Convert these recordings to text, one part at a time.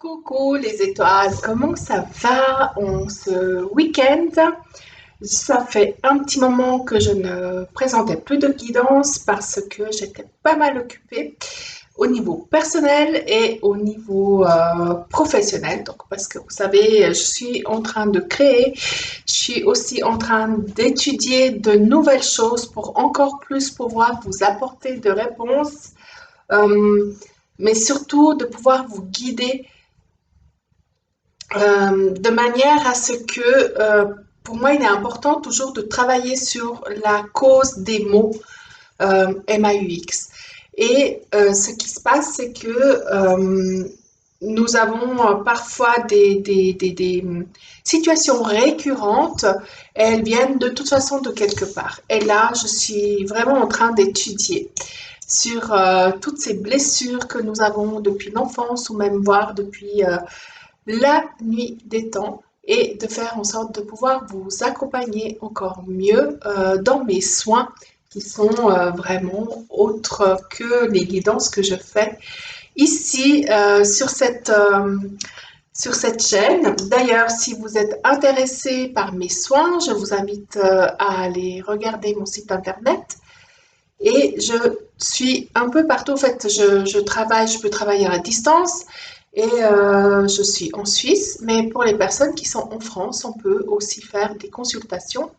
Coucou les étoiles, comment ça va en ce week-end? Ça fait un petit moment que je ne présentais plus de guidance parce que j'étais pas mal occupée au niveau personnel et au niveau professionnel. Donc, parce que vous savez, je suis en train de créer, je suis aussi en train d'étudier de nouvelles choses pour encore plus pouvoir vous apporter de réponses, euh, mais surtout de pouvoir vous guider de manière à ce que, pour moi, il est important toujours de travailler sur la cause des mots MAUX. Et ce qui se passe, c'est que nous avons parfois des situations récurrentes et elles viennent de toute façon de quelque part. Et là, je suis vraiment en train d'étudier sur toutes ces blessures que nous avons depuis l'enfance ou même voire depuis la nuit des temps et de faire en sorte de pouvoir vous accompagner encore mieux dans mes soins qui sont vraiment autres que les guidances que je fais ici sur cette chaîne. D'ailleurs, si vous êtes intéressé par mes soins, je vous invite à aller regarder mon site internet. Et je suis un peu partout. En fait, je peux travailler à distance et je suis en Suisse. Mais pour les personnes qui sont en France, on peut aussi faire des consultations.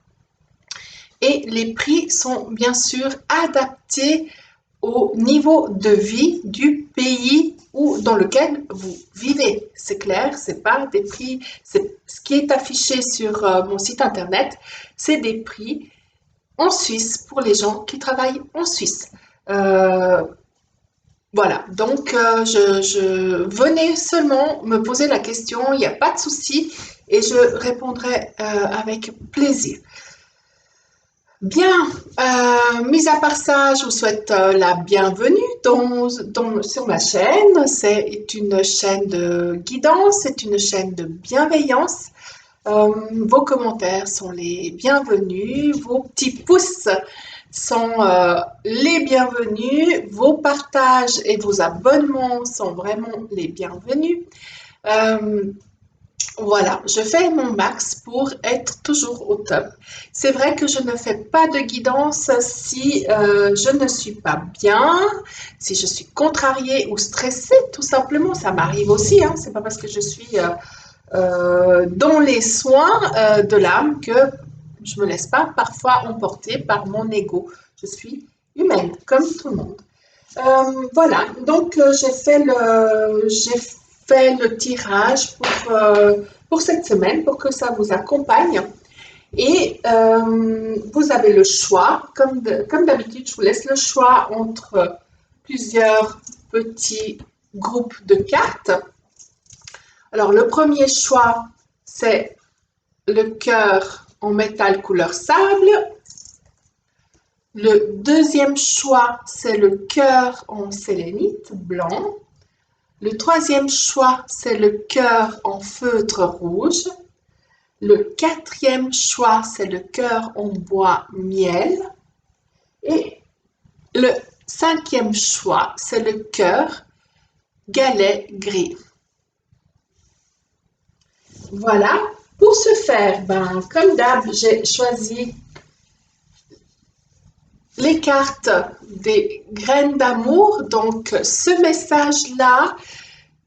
Et les prix sont bien sûr adaptés au niveau de vie du pays dans lequel vous vivez. C'est clair, c'est pas des prix. Ce qui est affiché sur mon site internet, c'est des prix en Suisse pour les gens qui travaillent en Suisse. Euh, voilà, donc venez seulement me poser la question, il n'y a pas de souci et je répondrai avec plaisir. Bien, mis à part ça, je vous souhaite la bienvenue sur ma chaîne. C'est une chaîne de guidance, c'est une chaîne de bienveillance. Vos commentaires sont les bienvenus, vos petits pouces sont les bienvenus, vos partages et vos abonnements sont vraiment les bienvenus. Euh, voilà, je fais mon max pour être toujours au top. C'est vrai que je ne fais pas de guidance si je ne suis pas bien, si je suis contrariée ou stressée, tout simplement. Ça m'arrive aussi, hein. C'est pas parce que je suis dans les soins de l'âme que je me laisse pas parfois emporter par mon ego. Je suis humaine, comme tout le monde. Voilà, donc j'ai fait le tirage pour cette semaine, pour que ça vous accompagne. Et vous avez le choix, comme d'habitude, je vous laisse le choix entre plusieurs petits groupes de cartes. Alors, le premier choix, c'est le cœur en métal couleur sable. Le deuxième choix, c'est le cœur en sélénite blanc. Le troisième choix, c'est le cœur en feutre rouge. Le quatrième choix, c'est le cœur en bois miel. Et le cinquième choix, c'est le cœur galet gris. Voilà. Pour ce faire, comme d'hab, j'ai choisi les cartes des graines d'amour. Donc, ce message-là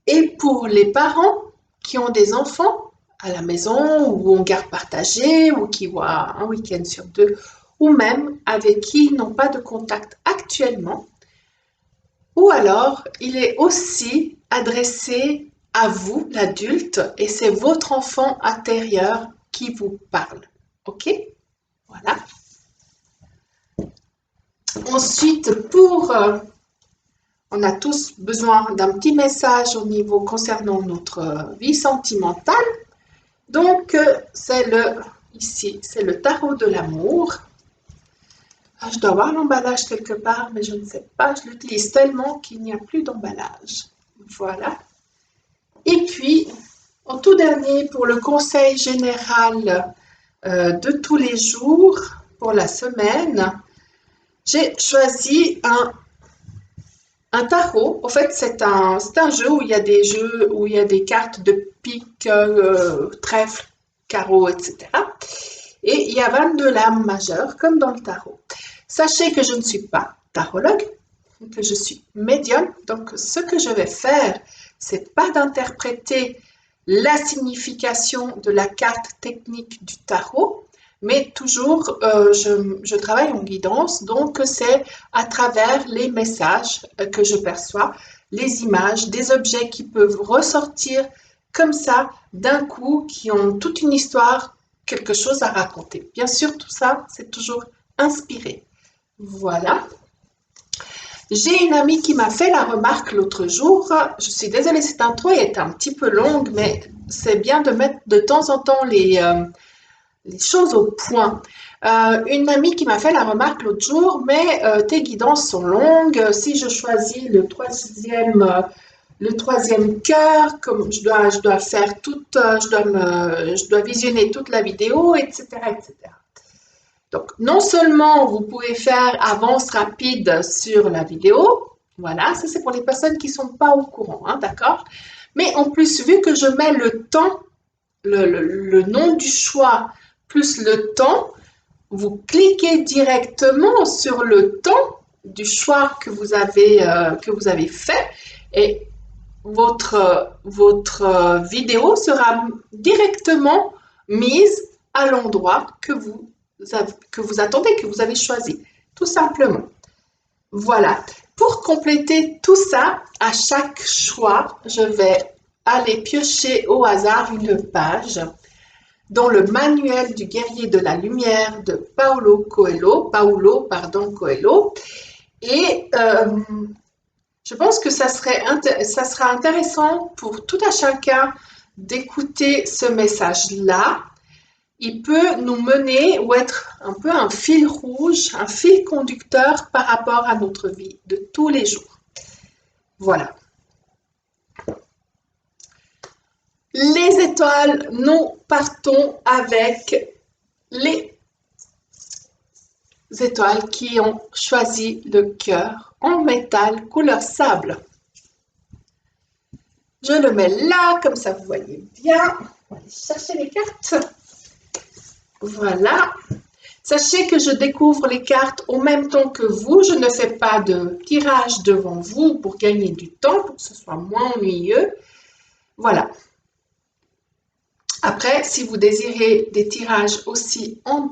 est pour les parents qui ont des enfants à la maison ou en garde partagée ou qui voient un week-end sur deux ou même avec qui ils n'ont pas de contact actuellement. Ou alors, il est aussi adressé à vous, l'adulte, et c'est votre enfant intérieur qui vous parle. OK? Voilà. Ensuite, on a tous besoin d'un petit message au niveau concernant notre vie sentimentale. Donc, ici, c'est le tarot de l'amour. Je dois avoir l'emballage quelque part, mais je ne sais pas. Je l'utilise tellement qu'il n'y a plus d'emballage. Voilà. Et puis, en tout dernier, pour le conseil général de tous les jours, pour la semaine, j'ai choisi un Un tarot, en fait, c'est un jeu où il y a des jeux, où il y a des cartes de pique, trèfle, carreau, etc. Et il y a 22 lames majeures, comme dans le tarot. Sachez que je ne suis pas tarologue, que je suis médium. Donc, ce que je vais faire, c'est pas d'interpréter la signification de la carte technique du tarot, mais toujours, je travaille en guidance, donc c'est à travers les messages que je perçois, les images, des objets qui peuvent ressortir comme ça d'un coup, qui ont toute une histoire, quelque chose à raconter. Bien sûr, tout ça, c'est toujours inspiré. Voilà. J'ai une amie qui m'a fait la remarque l'autre jour. Je suis désolée, cette intro est un petit peu longue, mais c'est bien de mettre de temps en temps les choses au point. Une amie qui m'a fait la remarque l'autre jour, mais tes guidances sont longues. Si je choisis le troisième cœur, comme je dois faire toute, je dois visionner toute la vidéo, etc., etc. Donc, non seulement vous pouvez faire avance rapide sur la vidéo, voilà, ça c'est pour les personnes qui ne sont pas au courant, hein, d'accord? Mais en plus, vu que je mets le temps, le nom du choix plus le temps, vous cliquez directement sur le temps du choix que vous avez fait et votre vidéo sera directement mise à l'endroit que vous attendez, que vous avez choisi, tout simplement. Voilà. Pour compléter tout ça, à chaque choix, je vais aller piocher au hasard une page dans le manuel du guerrier de la lumière de Paulo Coelho. Et je pense que ça sera intéressant pour tout à chacun d'écouter ce message-là. Il peut nous mener ou être un peu un fil rouge, un fil conducteur par rapport à notre vie de tous les jours. Voilà. Les étoiles, nous partons avec les étoiles qui ont choisi le cœur en métal couleur sable. Je le mets là, comme ça vous voyez bien. On va aller chercher les cartes. Voilà. Sachez que je découvre les cartes au même temps que vous. Je ne fais pas de tirage devant vous pour gagner du temps, pour que ce soit moins ennuyeux. Voilà. Après, si vous désirez des tirages aussi en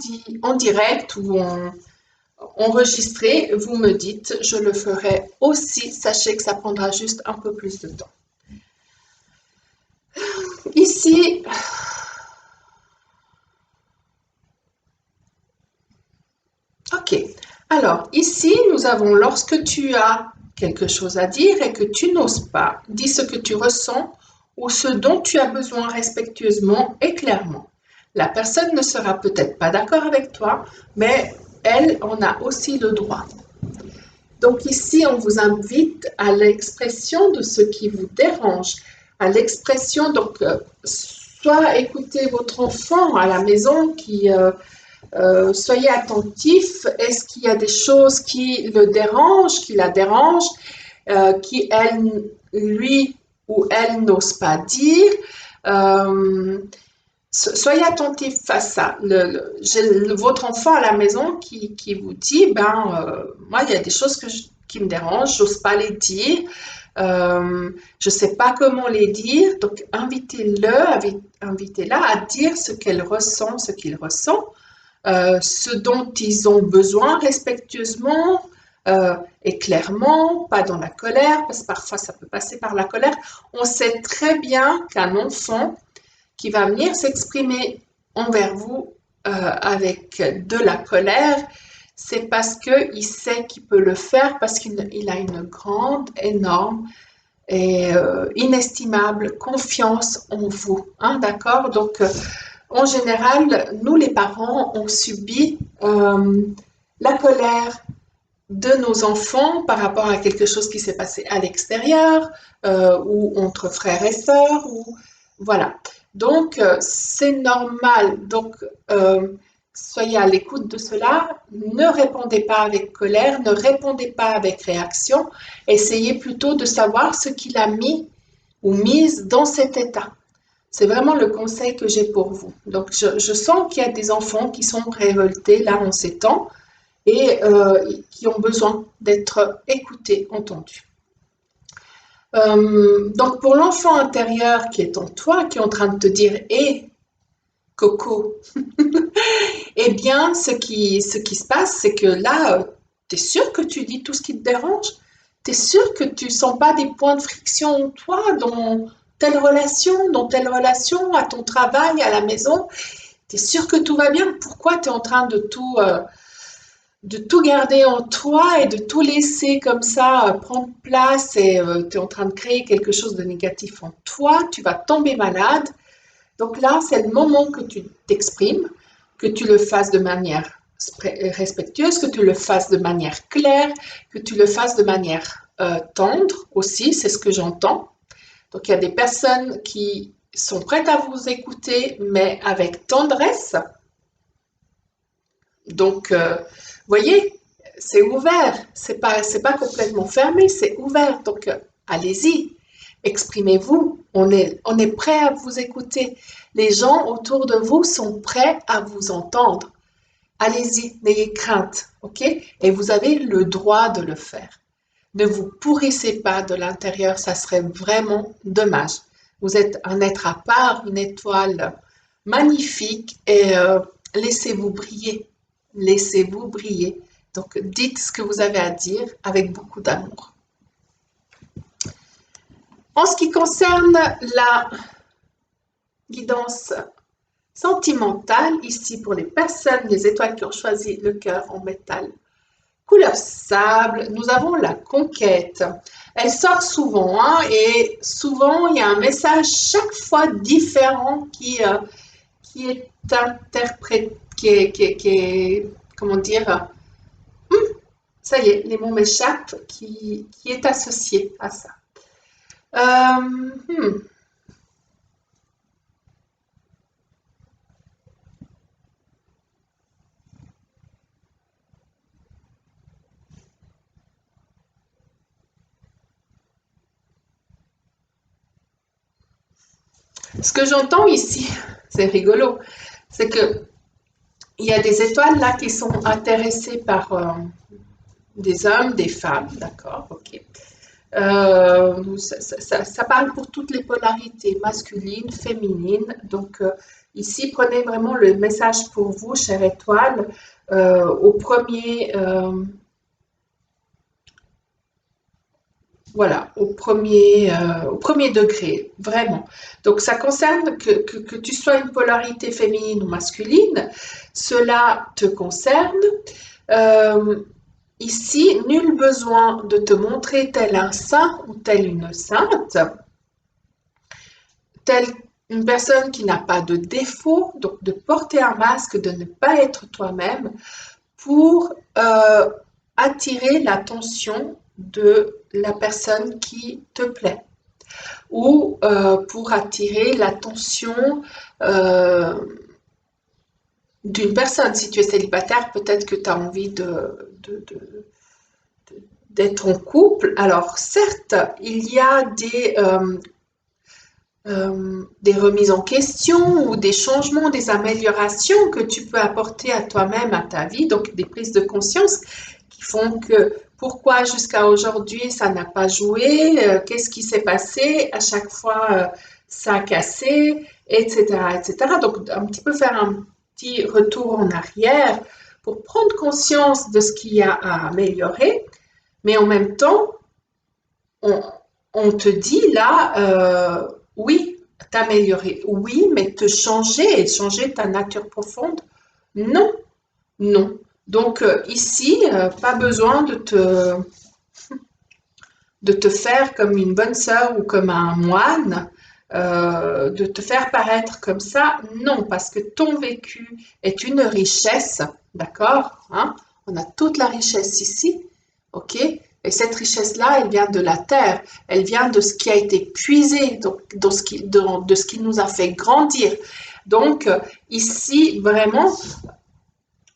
direct ou enregistré, vous me dites, je le ferai aussi. Sachez que ça prendra juste un peu plus de temps. Ici, ok. Alors, ici, nous avons lorsque tu as quelque chose à dire et que tu n'oses pas, dis ce que tu ressens ou ce dont tu as besoin respectueusement et clairement. La personne ne sera peut-être pas d'accord avec toi, mais elle en a aussi le droit. Donc ici, on vous invite à l'expression de ce qui vous dérange, à l'expression, donc, soit écoutez votre enfant à la maison soyez attentif. Est-ce qu'il y a des choses qui le dérangent, qui la dérangent, qui lui ou elle n'ose pas dire? Soyez attentif à ça. J'ai votre enfant à la maison qui vous dit, moi, il y a des choses qui me dérangent, j'ose pas les dire, je sais pas comment les dire. Donc, invitez-la à dire ce qu'elle ressent, ce qu'il ressent, ce dont ils ont besoin respectueusement et clairement, pas dans la colère, parce que parfois ça peut passer par la colère. On sait très bien qu'un enfant qui va venir s'exprimer envers vous avec de la colère, c'est parce qu'il sait qu'il peut le faire, parce qu'il a une grande, énorme et inestimable confiance en vous. Hein, d'accord? Donc, en général, nous les parents, on subit la colère de nos enfants par rapport à quelque chose qui s'est passé à l'extérieur ou entre frères et sœurs. Voilà. Donc, c'est normal. Donc, soyez à l'écoute de cela, ne répondez pas avec colère, ne répondez pas avec réaction, essayez plutôt de savoir ce qu'il a mis ou mise dans cet état. C'est vraiment le conseil que j'ai pour vous. Donc, je sens qu'il y a des enfants qui sont révoltés là en ces temps et qui ont besoin d'être écoutés, entendus. Donc, pour l'enfant intérieur qui est en toi, qui est en train de te dire, hé, Coco, eh bien, ce qui se passe, c'est que là, tu es sûr que tu dis tout ce qui te dérange? Tu es sûr que tu sens pas des points de friction, toi, dans telle relation, à ton travail, à la maison? Tu es sûr que tout va bien? Pourquoi tu es en train de tout garder en toi et de tout laisser comme ça prendre place et tu es en train de créer quelque chose de négatif en toi? Tu vas tomber malade. Donc là, c'est le moment que tu t'exprimes, que tu le fasses de manière respectueuse, que tu le fasses de manière claire, que tu le fasses de manière tendre aussi, c'est ce que j'entends. Donc il y a des personnes qui sont prêtes à vous écouter, mais avec tendresse. Donc, voyez, c'est ouvert, c'est pas complètement fermé, c'est ouvert. Donc, allez-y, exprimez-vous. On est prêt à vous écouter. Les gens autour de vous sont prêts à vous entendre. Allez-y, n'ayez crainte, ok? Et vous avez le droit de le faire. Ne vous pourrissez pas de l'intérieur, ça serait vraiment dommage. Vous êtes un être à part, une étoile magnifique et laissez-vous briller. Laissez-vous briller. Donc, dites ce que vous avez à dire avec beaucoup d'amour. En ce qui concerne la guidance sentimentale, ici pour les personnes, les étoiles qui ont choisi le cœur en métal, couleur sable, nous avons la conquête. Elle sort souvent et souvent il y a un message chaque fois différent qui est interprété, qui est, comment dire, ça y est, les mots m'échappent, qui est associé à ça. Euh, hmm. Ce que j'entends ici, c'est rigolo, c'est que il y a des étoiles là qui sont intéressées par des hommes, des femmes, d'accord, ok. Ça parle pour toutes les polarités, masculines, féminines. Donc ici, prenez vraiment le message pour vous, chère étoile, au premier, voilà, au premier degré, vraiment. Donc ça concerne que tu sois une polarité féminine ou masculine, cela te concerne. Euh, Ici, nul besoin de te montrer tel un saint ou telle une sainte, telle une personne qui n'a pas de défaut, donc de porter un masque, de ne pas être toi-même pour attirer l'attention de la personne qui te plaît ou pour attirer l'attention euh, d'une personne. Si tu es célibataire, peut-être que tu as envie d'être en couple. Alors, certes, il y a des remises en question ou des changements, des améliorations que tu peux apporter à toi-même, à ta vie, donc des prises de conscience qui font que pourquoi jusqu'à aujourd'hui ça n'a pas joué, qu'est-ce qui s'est passé, à chaque fois ça a cassé, etc., etc. Donc, un petit peu faire un petit retour en arrière pour prendre conscience de ce qu'il y a à améliorer, mais en même temps, on, on te dit là, oui, t'améliorer, oui, mais te changer et changer ta nature profonde, non, non. Donc ici, pas besoin de te faire comme une bonne sœur ou comme un moine, de te faire paraître comme ça, non, parce que ton vécu est une richesse, d'accord, hein? On a toute la richesse ici, ok? Et cette richesse-là, elle vient de la terre, elle vient de ce qui a été puisé, donc de ce qui nous a fait grandir. Donc ici, vraiment,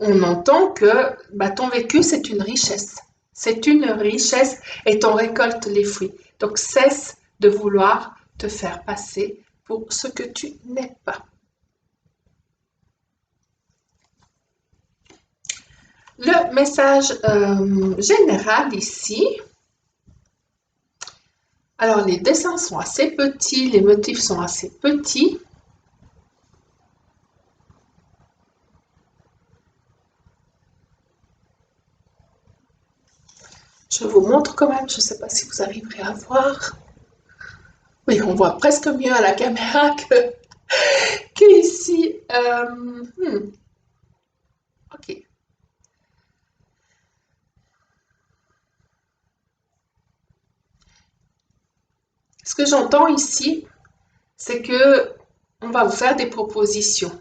on entend que bah, ton vécu, c'est une richesse. C'est une richesse et t'en récoltes les fruits. Donc cesse de vouloir te faire passer pour ce que tu n'es pas. Le message général ici, alors les dessins sont assez petits, les motifs sont assez petits. Je vous montre quand même, je ne sais pas si vous arriverez à voir. Oui, on voit presque mieux à la caméra que ici. Ok. Ce que j'entends ici, c'est que on va vous faire des propositions,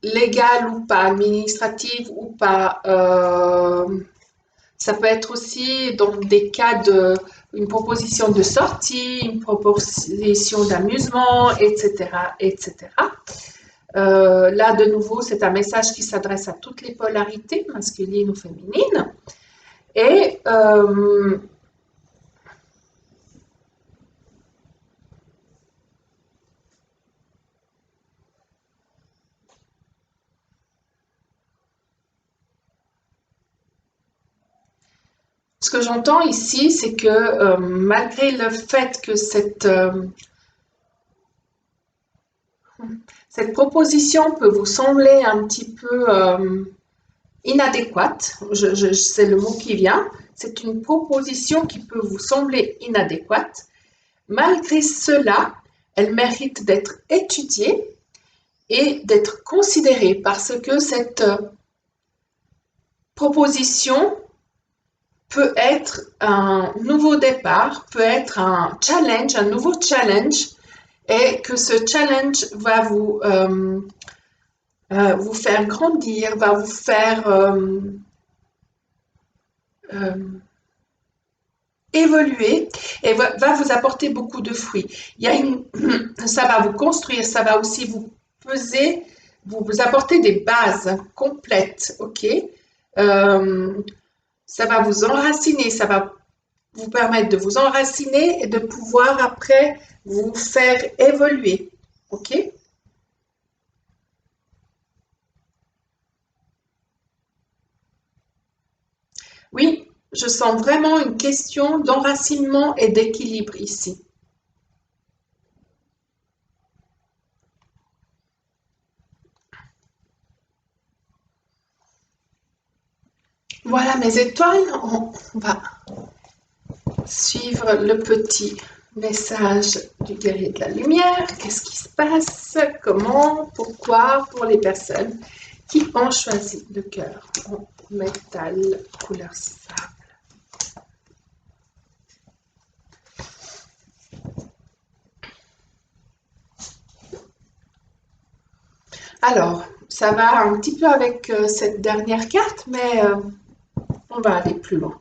légales ou pas, administratives ou pas. Ça peut être aussi dans des cas de une proposition de sortie, une proposition d'amusement, etc., etc. Là, de nouveau, c'est un message qui s'adresse à toutes les polarités, masculines ou féminines. Et ce que j'entends ici, c'est que malgré le fait que cette proposition peut vous sembler un petit peu inadéquate, c'est le mot qui vient, c'est une proposition qui peut vous sembler inadéquate. Malgré cela, elle mérite d'être étudiée et d'être considérée parce que cette proposition peut être un nouveau départ, peut être un challenge, un nouveau challenge, et que ce challenge va vous faire grandir, va vous faire euh, évoluer et va vous apporter beaucoup de fruits. Il y a ça va vous construire, ça va aussi vous peser, vous apporter des bases complètes, ok? Euh, ça va vous enraciner, ça va vous permettre de vous enraciner et de pouvoir après vous faire évoluer, ok? Oui, je sens vraiment une question d'enracinement et d'équilibre ici. Voilà mes étoiles, on va suivre le petit message du guerrier de la lumière. Qu'est-ce qui se passe? Comment? Pourquoi? Pour les personnes qui ont choisi le cœur en métal couleur sable. Alors, ça va un petit peu avec cette dernière carte, mais on va aller plus loin.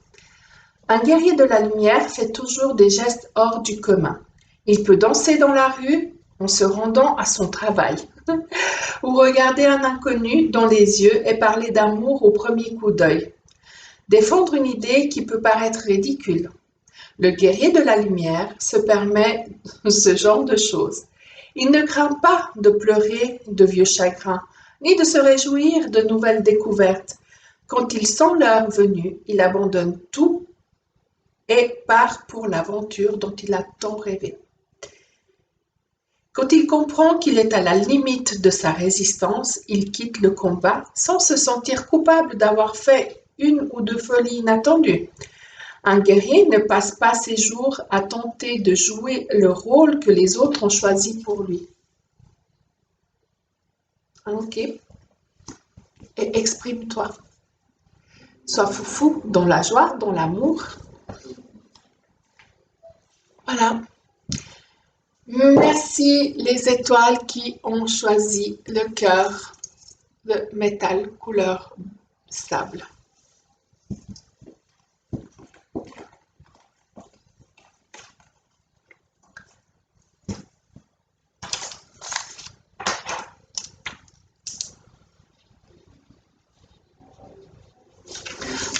Un guerrier de la lumière fait toujours des gestes hors du commun. Il peut danser dans la rue en se rendant à son travail, ou regarder un inconnu dans les yeux et parler d'amour au premier coup d'œil. Défendre une idée qui peut paraître ridicule. Le guerrier de la lumière se permet ce genre de choses. Il ne craint pas de pleurer de vieux chagrins, ni de se réjouir de nouvelles découvertes. Quand il sent l'heure venue, il abandonne tout et part pour l'aventure dont il a tant rêvé. Quand il comprend qu'il est à la limite de sa résistance, il quitte le combat sans se sentir coupable d'avoir fait une ou deux folies inattendues. Un guerrier ne passe pas ses jours à tenter de jouer le rôle que les autres ont choisi pour lui. Ok? Et exprime-toi. Sois foufou dans la joie, dans l'amour. Voilà. Merci les étoiles qui ont choisi le cœur, le métal couleur sable.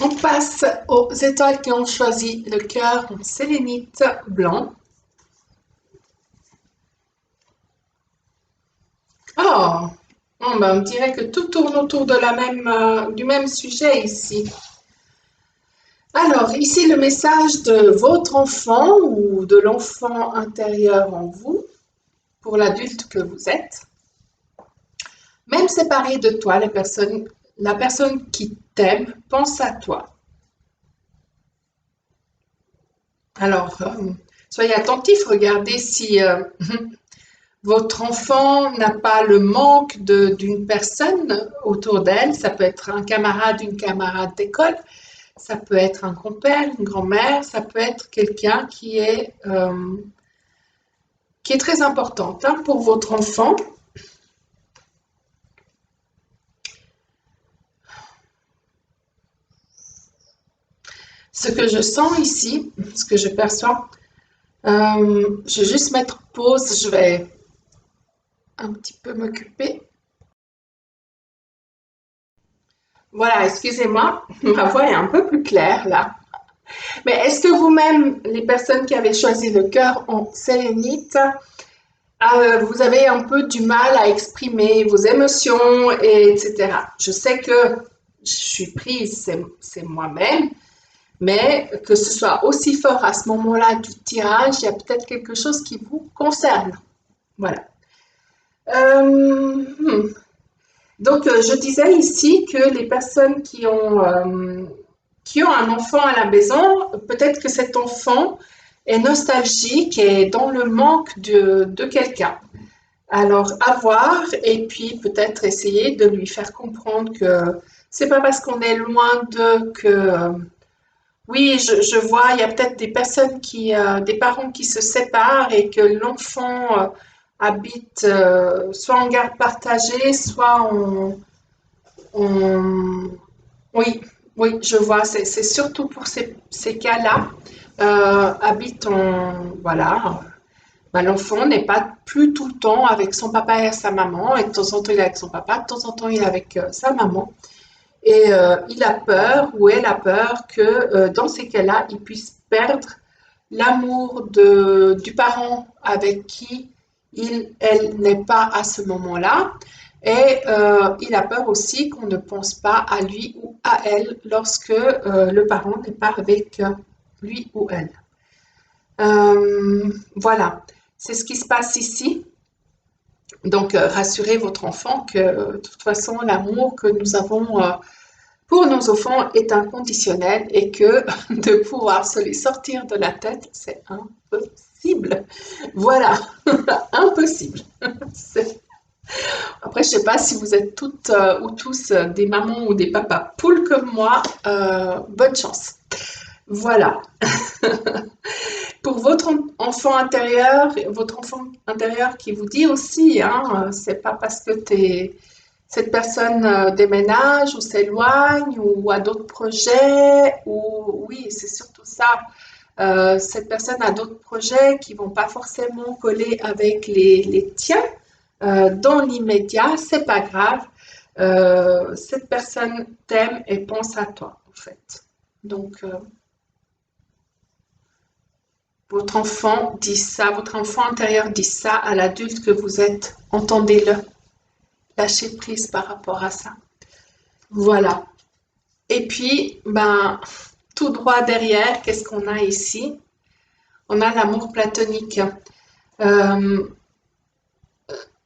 On passe aux étoiles qui ont choisi le cœur en sélénite blanc. Oh, on dirait que tout tourne autour de du même sujet ici. Alors, ici le message de votre enfant ou de l'enfant intérieur en vous, pour l'adulte que vous êtes. Même séparé de toi, la personne qui t'aime pense à toi. Alors, soyez attentifs, regardez si votre enfant n'a pas le manque d'une personne autour d'elle. Ça peut être un camarade, une camarade d'école, ça peut être un grand-père, une grand-mère, ça peut être quelqu'un qui est très importante pour votre enfant. Ce que je sens ici, ce que je perçois, je vais juste mettre pause, je vais un petit peu m'occuper. Voilà, excusez-moi, ma voix est un peu plus claire là. Mais est-ce que vous-même, les personnes qui avez choisi le cœur en sélénite, vous avez un peu du mal à exprimer vos émotions, etc. Je sais que je suis prise, c'est moi-même, mais que ce soit aussi fort à ce moment-là du tirage, il y a peut-être quelque chose qui vous concerne. Voilà. Donc, je disais ici que les personnes qui ont un enfant à la maison, peut-être que cet enfant est nostalgique et dans le manque de quelqu'un. Alors, à voir et puis peut-être essayer de lui faire comprendre que c'est pas parce qu'on est loin d'eux que oui, je vois, il y a peut-être des personnes des parents qui se séparent et que l'enfant habite soit en garde partagée, soit en- oui, oui, je vois, c'est surtout pour ces cas-là, habite voilà, bah, l'enfant n'est pas plus tout le temps avec son papa et sa maman, et de temps en temps il est avec son papa, de temps en temps il est avec sa maman. Et il a peur ou elle a peur que dans ces cas-là, il puisse perdre l'amour du parent avec qui elle n'est pas à ce moment-là. Et il a peur aussi qu'on ne pense pas à lui ou à elle lorsque le parent n'est pas avec lui ou elle. Voilà, c'est ce qui se passe ici. Donc, rassurez votre enfant que de toute façon, l'amour que nous avons pour nos enfants est inconditionnel et que de pouvoir se les sortir de la tête, c'est impossible. Voilà, impossible. Après, je ne sais pas si vous êtes toutes ou tous des mamans ou des papas poules comme moi. Bonne chance. Voilà. Pour votre enfant intérieur qui vous dit aussi, hein, c'est pas parce que cette personne déménage ou s'éloigne ou a d'autres projets, ou oui, c'est surtout ça. Cette personne a d'autres projets qui vont pas forcément coller avec les tiens. Dans l'immédiat, c'est pas grave. Cette personne t'aime et pense à toi, en fait. Donc, votre enfant dit ça, votre enfant intérieur dit ça à l'adulte que vous êtes. Entendez-le. Lâchez prise par rapport à ça. Voilà. Et puis, ben, tout droit derrière, qu'est-ce qu'on a ici? On a l'amour platonique. Euh,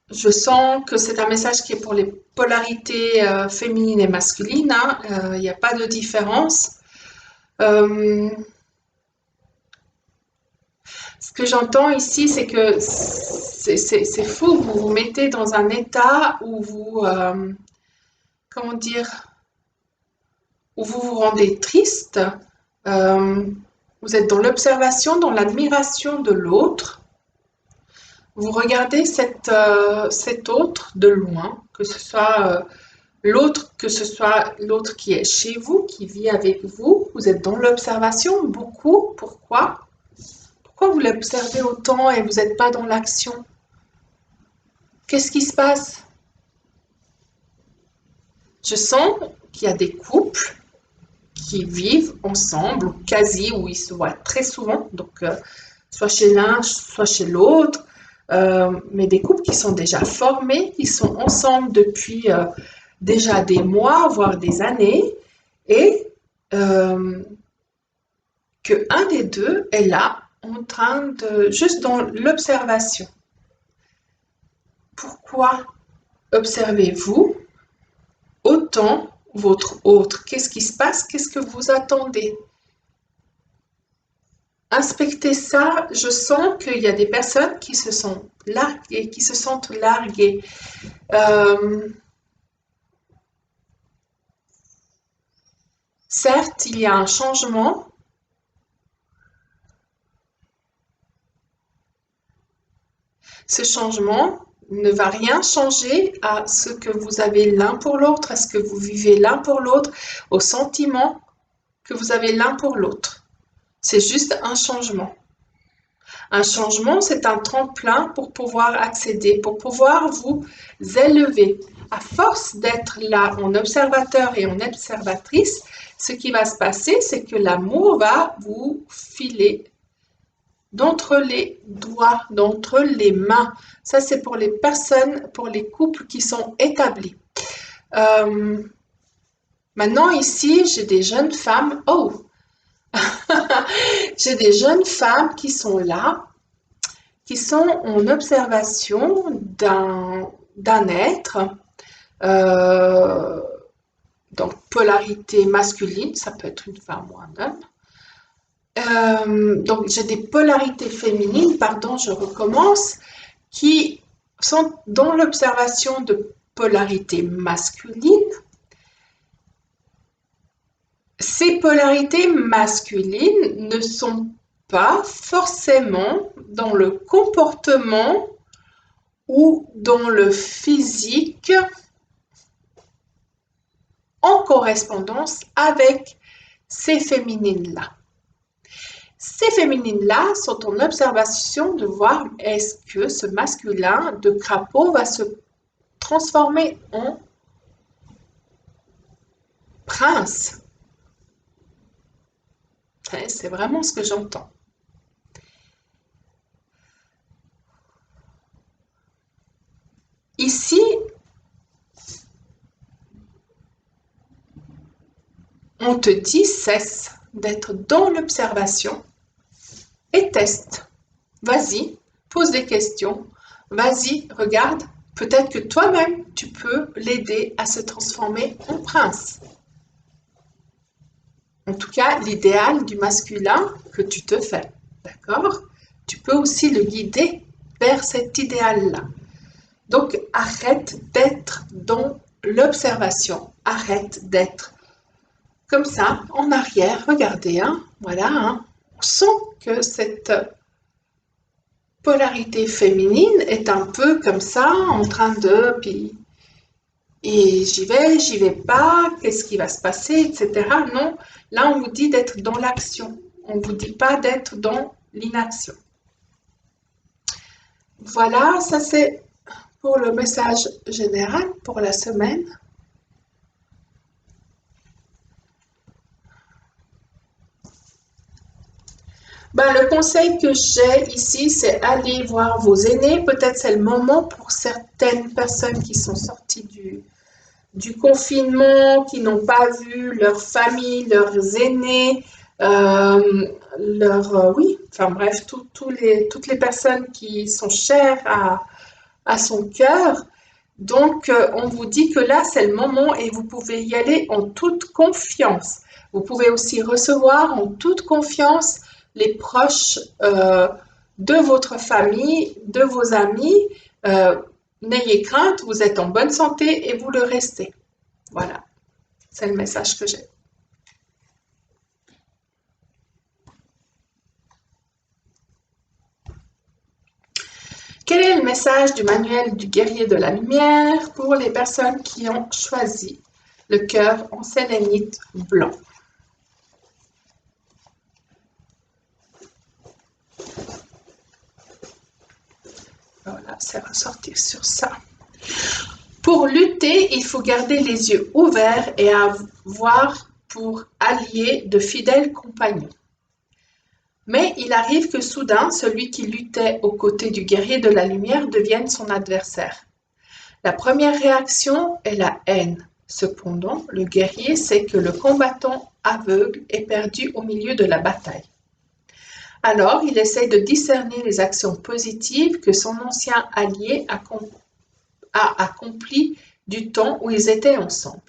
je sens que c'est un message qui est pour les polarités féminines et masculines, hein. Il n'y a pas de différence. Euh, Ce que j'entends ici, c'est que c'est fou, vous vous mettez dans un état où comment dire, où vous vous rendez triste, euh, vous êtes dans l'observation, dans l'admiration de l'autre, vous regardez cet autre de loin, que ce soit l'autre qui est chez vous, qui vit avec vous, vous êtes dans l'observation beaucoup. Pourquoi? Pourquoi vous l'observez autant et vous n'êtes pas dans l'action? Qu'est-ce qui se passe? Je sens qu'il y a des couples qui vivent ensemble, ou quasi, où ils se voient très souvent, donc soit chez l'un, soit chez l'autre, mais des couples qui sont déjà formés, qui sont ensemble depuis déjà des mois, voire des années, et que un des deux est là, en train de, juste dans l'observation. Pourquoi observez-vous autant votre autre? Qu'est-ce qui se passe? Qu'est-ce que vous attendez? Inspectez ça. Je sens qu'il y a des personnes qui se sont larguées, qui se sentent larguées. Certes, il y a un changement. Ce changement ne va rien changer à ce que vous avez l'un pour l'autre, à ce que vous vivez l'un pour l'autre, au sentiment que vous avez l'un pour l'autre. C'est juste un changement. Un changement, c'est un tremplin pour pouvoir accéder, pour pouvoir vous élever. À force d'être là en observateur et en observatrice, ce qui va se passer, c'est que l'amour va vous filer d'entre les doigts, d'entre les mains. Ça, c'est pour les personnes, pour les couples qui sont établis. Maintenant, ici, j'ai des jeunes femmes. Oh, j'ai des jeunes femmes qui sont là, qui sont en observation d'un être, donc polarité masculine, ça peut être une femme ou un homme. Donc j'ai des polarités féminines, pardon, je recommence, qui sont dans l'observation de polarité masculine. Ces polarités masculines ne sont pas forcément dans le comportement ou dans le physique en correspondance avec ces féminines-là. Ces féminines-là sont en observation de voir est-ce que ce masculin de crapaud va se transformer en prince. C'est vraiment ce que j'entends. Ici, on te dit cesse d'être dans l'observation et teste. Vas-y, pose des questions. Vas-y, regarde. Peut-être que toi-même, tu peux l'aider à se transformer en prince. En tout cas, l'idéal du masculin que tu te fais. D'accord? Tu peux aussi le guider vers cet idéal-là. Donc, arrête d'être dans l'observation. Arrête d'être comme ça, en arrière. Regardez, hein? Voilà, hein? On sent que cette polarité féminine est un peu comme ça, en train de... Et j'y vais pas, qu'est-ce qui va se passer, etc. Non, là on vous dit d'être dans l'action. On ne vous dit pas d'être dans l'inaction. Voilà, ça c'est pour le message général pour la semaine. Le conseil que j'ai ici, c'est aller voir vos aînés. Peut-être c'est le moment pour certaines personnes qui sont sorties du confinement, qui n'ont pas vu leur famille, leurs aînés, oui, enfin bref, toutes les personnes qui sont chères à son cœur. Donc, on vous dit que là, c'est le moment et vous pouvez y aller en toute confiance. Vous pouvez aussi recevoir en toute confiance les proches de votre famille, de vos amis. N'ayez crainte, vous êtes en bonne santé et vous le restez. Voilà, c'est le message que j'ai. Quel est le message du manuel du guerrier de la lumière pour les personnes qui ont choisi le cœur en sélénite blanc? Voilà, ça va sortir sur ça. Pour lutter, il faut garder les yeux ouverts et avoir pour alliés de fidèles compagnons. Mais il arrive que soudain, celui qui luttait aux côtés du guerrier de la lumière devienne son adversaire. La première réaction est la haine. Cependant, le guerrier sait que le combattant aveugle est perdu au milieu de la bataille. Alors, il essaye de discerner les actions positives que son ancien allié a accomplies du temps où ils étaient ensemble.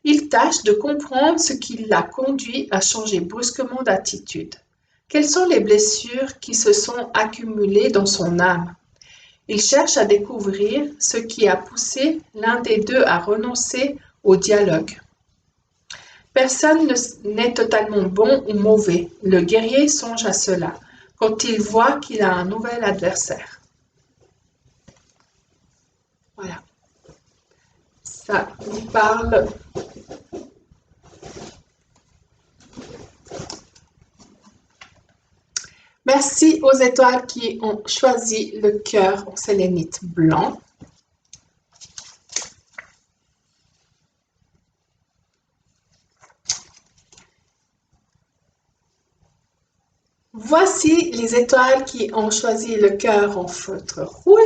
Il tâche de comprendre ce qui l'a conduit à changer brusquement d'attitude. Quelles sont les blessures qui se sont accumulées dans son âme? Il cherche à découvrir ce qui a poussé l'un des deux à renoncer au dialogue. Personne n'est totalement bon ou mauvais. Le guerrier songe à cela quand il voit qu'il a un nouvel adversaire. Voilà. Ça nous parle. Merci aux étoiles qui ont choisi le cœur en sélénite blanc. Voici les étoiles qui ont choisi le cœur en feutre rouge.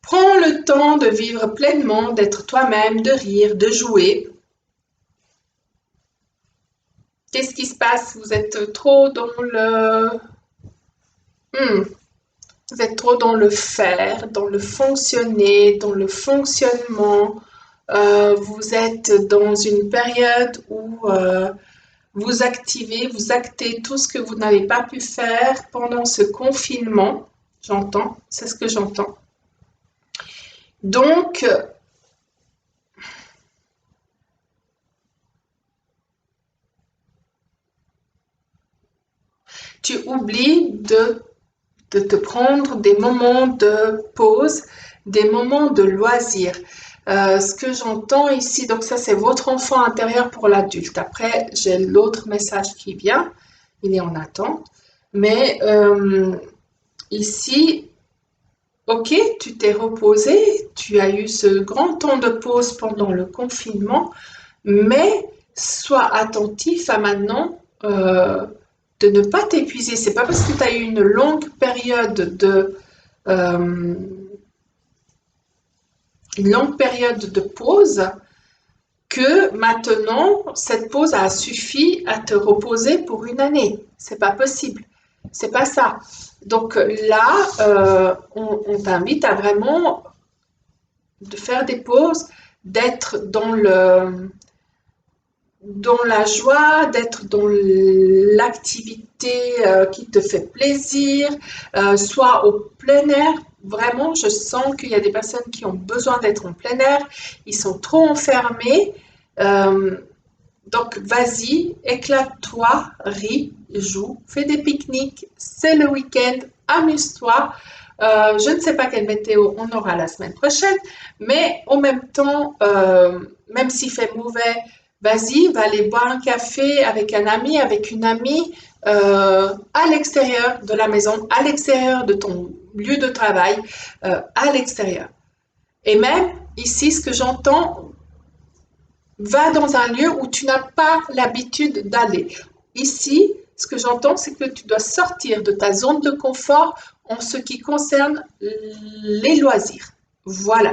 Prends le temps de vivre pleinement, d'être toi-même, de rire, de jouer. Qu'est-ce qui se passe? Vous êtes trop dans le... Vous êtes trop dans le faire, dans le fonctionner, dans le fonctionnement. Vous êtes dans une période où vous activez, vous actez tout ce que vous n'avez pas pu faire pendant ce confinement. J'entends, c'est ce que j'entends. Donc, tu oublies de te prendre des moments de pause, des moments de loisir. Ce que j'entends ici, donc ça c'est votre enfant intérieur pour l'adulte. Après, j'ai l'autre message qui vient, il est en attente. Mais ici, ok, tu t'es reposé, tu as eu ce grand temps de pause pendant le confinement, mais sois attentif à maintenant de ne pas t'épuiser. C'est pas parce que tu as eu une longue période euh, pause que maintenant cette pause a suffi à te reposer pour une année. C'est pas possible. C'est pas ça. Donc là, on t'invite à vraiment de faire des pauses, d'être dans la joie, d'être dans l'activité qui te fait plaisir, soit au plein air. Vraiment, je sens qu'il y a des personnes qui ont besoin d'être en plein air. Ils sont trop enfermés. Donc, vas-y, éclate-toi, ris, joue, fais des pique-niques. C'est le week-end, amuse-toi. Je ne sais pas quelle météo on aura la semaine prochaine, mais en même temps, même s'il fait mauvais, vas-y, va aller boire un café avec un ami, avec une amie, à l'extérieur de la maison, à l'extérieur de ton lieu de travail, à l'extérieur. Et même ici, ce que j'entends, va dans un lieu où tu n'as pas l'habitude d'aller. Ici, ce que j'entends, c'est que tu dois sortir de ta zone de confort en ce qui concerne les loisirs. Voilà.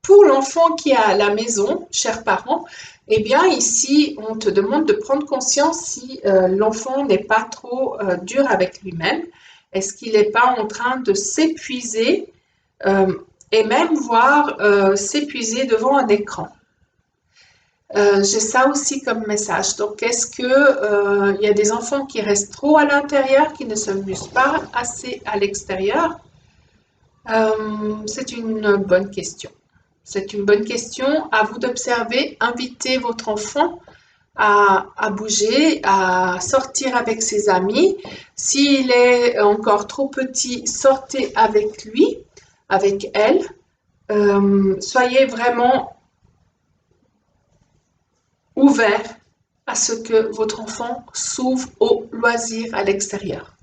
Pour l'enfant qui est à la maison, chers parents, eh bien ici, on te demande de prendre conscience si l'enfant n'est pas trop dur avec lui-même. Est-ce qu'il n'est pas en train de s'épuiser et même voir s'épuiser devant un écran? J'ai ça aussi comme message. Donc, est-ce que il y a des enfants qui restent trop à l'intérieur, qui ne s'amusent pas assez à l'extérieur? C'est une bonne question. C'est une bonne question. À vous d'observer. Invitez votre enfant à bouger, à sortir avec ses amis. S'il est encore trop petit, sortez avec lui, avec elle. soyez vraiment ouvert à ce que votre enfant s'ouvre au loisir à l'extérieur.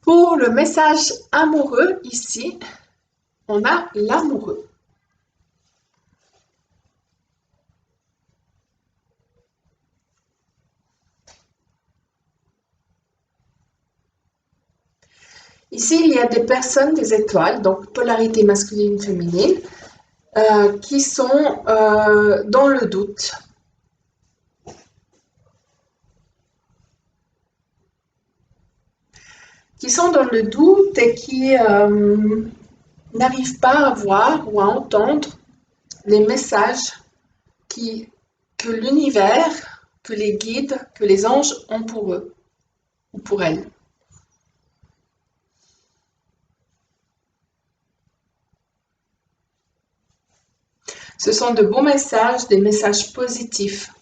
Pour le message amoureux, ici, on a l'amoureux. Ici, il y a des personnes, des étoiles, donc polarité masculine-féminine, qui sont dans le doute. Qui sont dans le doute et qui n'arrivent pas à voir ou à entendre les messages que l'univers, que les guides, que les anges ont pour eux ou pour elles. Ce sont de beaux messages, des messages positifs.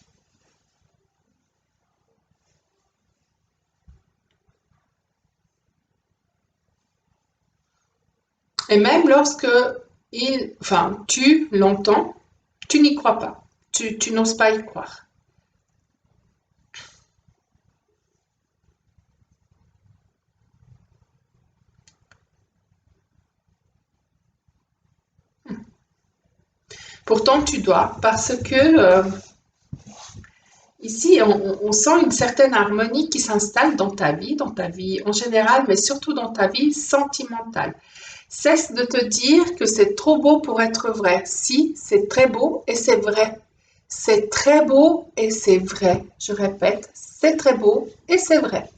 Et même lorsque tu l'entends, tu n'y crois pas. Tu n'oses pas y croire. Pourtant, tu dois, parce que ici, on sent une certaine harmonie qui s'installe dans ta vie en général, mais surtout dans ta vie sentimentale. Cesse de te dire que c'est trop beau pour être vrai. Si, c'est très beau et c'est vrai. C'est très beau et c'est vrai. Je répète, c'est très beau et c'est vrai.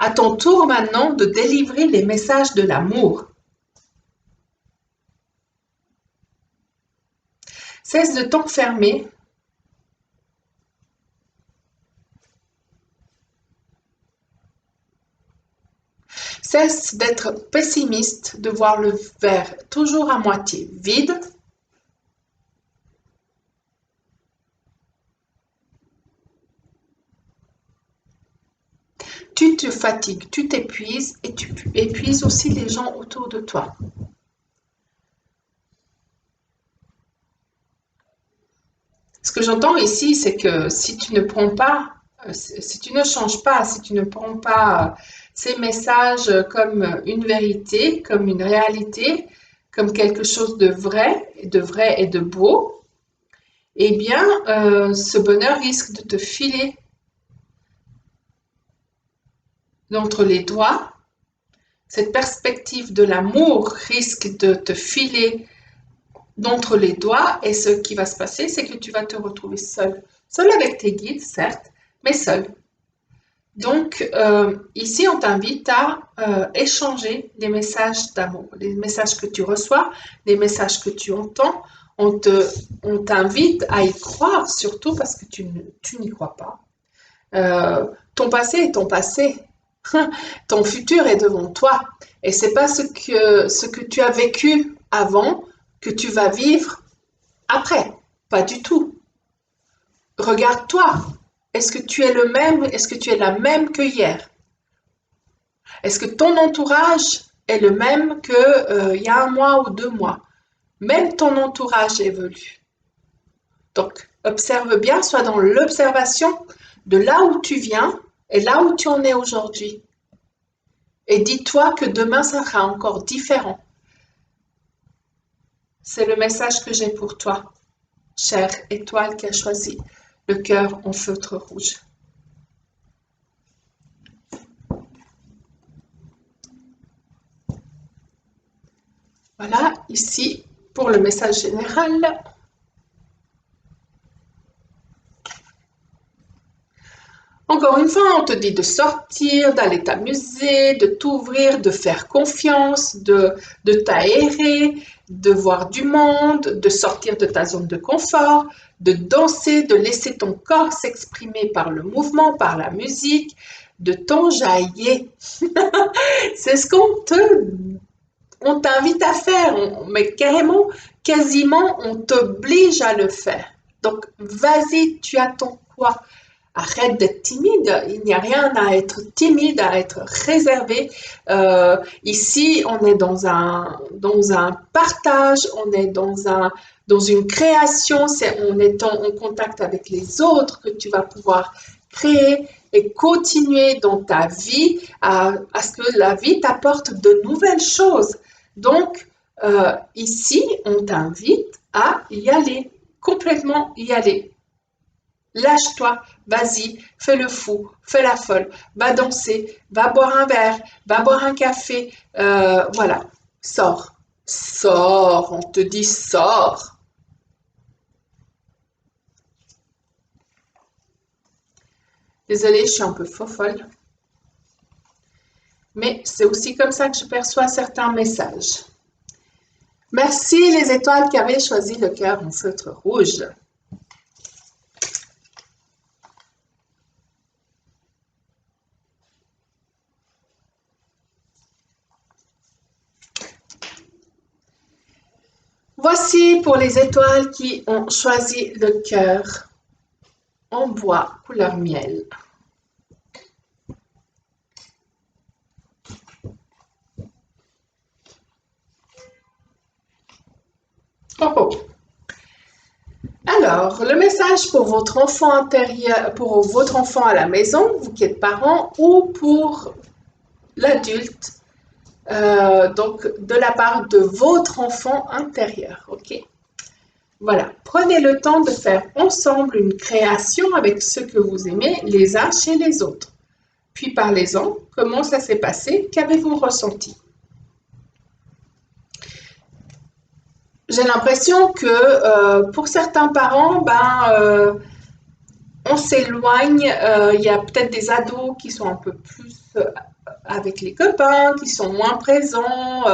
À ton tour maintenant de délivrer les messages de l'amour. Cesse de t'enfermer. Cesse d'être pessimiste, de voir le verre toujours à moitié vide. Tu te fatigues, tu t'épuises et tu épuises aussi les gens autour de toi. Ce que j'entends ici, c'est que si tu ne prends pas, si tu ne changes pas, si tu ne prends pas ces messages comme une vérité, comme une réalité, comme quelque chose de vrai et de beau, eh bien, ce bonheur risque de te filer d'entre les doigts. Cette perspective de l'amour risque de te filer d'entre les doigts et ce qui va se passer, c'est que tu vas te retrouver seul. Seul avec tes guides, certes, mais seul. Donc, ici, on t'invite à échanger les messages d'amour, les messages que tu reçois, les messages que tu entends. On t'invite à y croire, surtout parce que tu n'y crois pas. Ton passé est ton passé. Ton futur est devant toi. Et c'est pas ce que tu as vécu avant que tu vas vivre après. Pas du tout. Regarde-toi. Est-ce que tu es le même? Est-ce que tu es la même que hier? Est-ce que ton entourage est le même que il y a un mois ou 2 mois? Même ton entourage évolue. Donc, observe bien, sois dans l'observation de là où tu viens et là où tu en es aujourd'hui. Et dis-toi que demain, ça sera encore différent. C'est le message que j'ai pour toi, chère étoile qui a choisi le cœur en feutre rouge. Voilà, ici, pour le message général. Encore une fois, on te dit de sortir, d'aller t'amuser, de t'ouvrir, de faire confiance, de t'aérer, de voir du monde, de sortir de ta zone de confort, de danser, de laisser ton corps s'exprimer par le mouvement, par la musique, de t'enjailler. C'est ce on t'invite à faire, mais carrément, quasiment, on t'oblige à le faire. Donc, vas-y, tu attends quoi? arrête d'être timide. Il n'y a rien à être timide, à être réservé. Ici, on est dans un partage, on est dans une création, c'est en étant en contact avec les autres que tu vas pouvoir créer et continuer dans ta vie à ce que la vie t'apporte de nouvelles choses. Donc, ici, on t'invite à y aller, complètement y aller. Lâche-toi, vas-y, fais le fou, fais la folle, va danser, va boire un verre, va boire un café, voilà, sors, sors, on te dit sors. Désolée, je suis un peu folle, mais c'est aussi comme ça que je perçois certains messages. Merci les étoiles qui avaient choisi le cœur en feutre rouge. Voici pour les étoiles qui ont choisi le cœur en bois couleur miel. Oh, oh. Alors, le message pour votre enfant intérieur, pour votre enfant à la maison, vous qui êtes parent, ou pour l'adulte, donc de la part de votre enfant intérieur, ok? Voilà, prenez le temps de faire ensemble une création avec ceux que vous aimez les uns chez les autres. Puis parlez-en, comment ça s'est passé, qu'avez-vous ressenti? J'ai l'impression que pour certains parents, on s'éloigne. Il y a peut-être des ados qui sont un peu plus avec les copains, qui sont moins présents.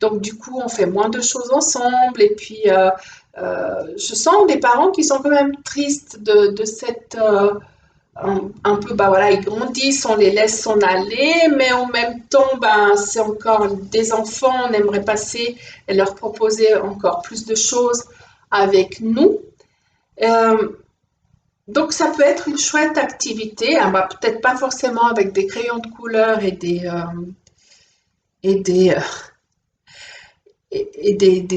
Donc du coup, on fait moins de choses ensemble. Et puis, je sens des parents qui sont quand même tristes de cette un peu, bah voilà, ils grandissent, on les laisse s'en aller, mais en même temps, ben, c'est encore des enfants, on aimerait passer et leur proposer encore plus de choses avec nous. Euh, donc, ça peut être une chouette activité, hein, bah, peut-être pas forcément avec des crayons de couleur et des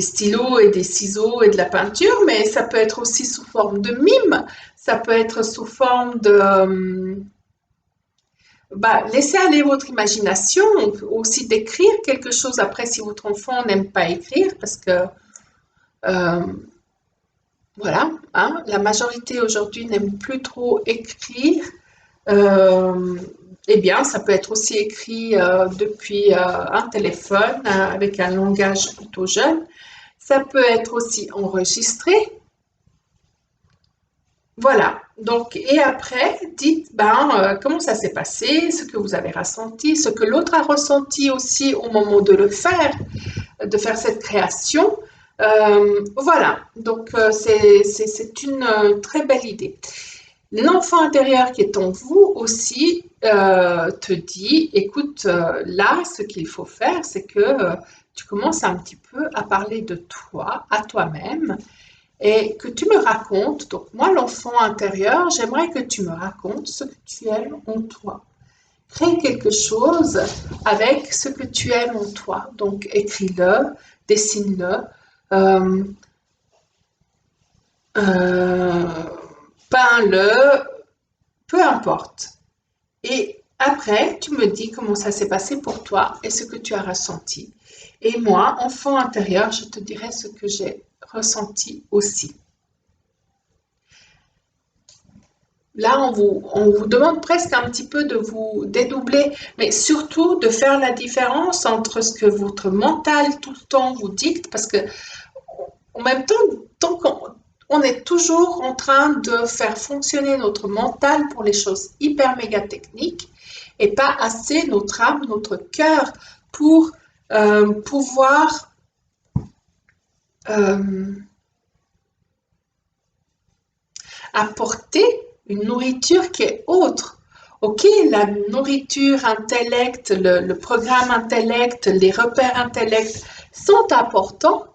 stylos et des ciseaux et de la peinture, mais ça peut être aussi sous forme de mime, ça peut être sous forme de, bah, laissez aller votre imagination, on peut aussi d'écrire quelque chose après si votre enfant n'aime pas écrire, parce que euh, voilà, hein, la majorité aujourd'hui n'aime plus trop écrire. Euh, eh bien, ça peut être aussi écrit depuis un téléphone avec un langage plutôt jeune. Ça peut être aussi enregistré. Voilà. Donc, et après, dites comment ça s'est passé, ce que vous avez ressenti, ce que l'autre a ressenti aussi au moment de le faire, de faire cette création. Voilà. Donc, c'est une très belle idée. L'enfant intérieur qui est en vous aussi te dit, écoute, là, ce qu'il faut faire, c'est que tu commences un petit peu à parler de toi, à toi-même, et que tu me racontes. Donc moi, l'enfant intérieur, j'aimerais que tu me racontes ce que tu aimes en toi. Crée quelque chose avec ce que tu aimes en toi. Donc écris-le, dessine-le. Euh, euh, peins-le, peu importe. Et après, tu me dis comment ça s'est passé pour toi et ce que tu as ressenti. Et moi, enfant intérieur, je te dirai ce que j'ai ressenti aussi. Là, on vous demande presque un petit peu de vous dédoubler, mais surtout de faire la différence entre ce que votre mental tout le temps vous dicte, parce que en même temps, tant qu'on est toujours en train de faire fonctionner notre mental pour les choses hyper méga techniques et pas assez notre âme, notre cœur pour pouvoir euh, apporter une nourriture qui est autre. Ok, la nourriture intellect, le programme intellect, les repères intellect sont importants,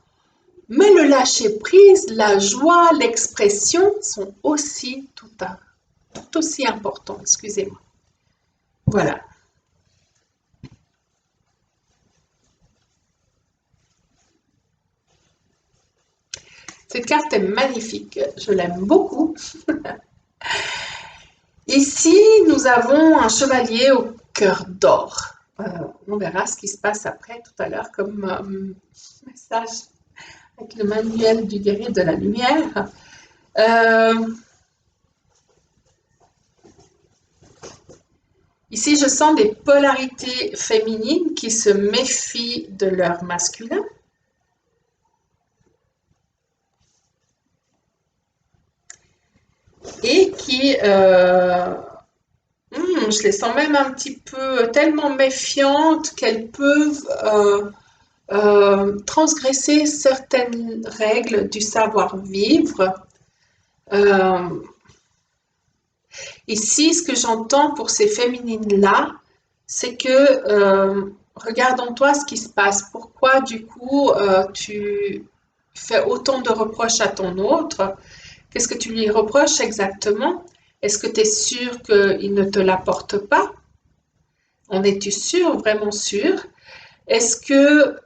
mais le lâcher prise, la joie, l'expression sont aussi tout tout aussi important, excusez-moi. Voilà. Cette carte est magnifique, je l'aime beaucoup. Ici, nous avons un chevalier au cœur d'or. On verra ce qui se passe après tout à l'heure comme message avec le manuel du guerrier de la lumière. Ici, je sens des polarités féminines qui se méfient de leur masculin. Et qui, je les sens même un petit peu tellement méfiantes qu'elles peuvent transgresser certaines règles du savoir-vivre. Ici, ce que j'entends pour ces féminines-là, c'est que regarde en toi ce qui se passe. Pourquoi du coup tu fais autant de reproches à ton autre? Qu'est-ce que tu lui reproches exactement? Est-ce que tu es sûr qu'il ne te l'apporte pas? En es-tu sûr, vraiment sûr? Est-ce que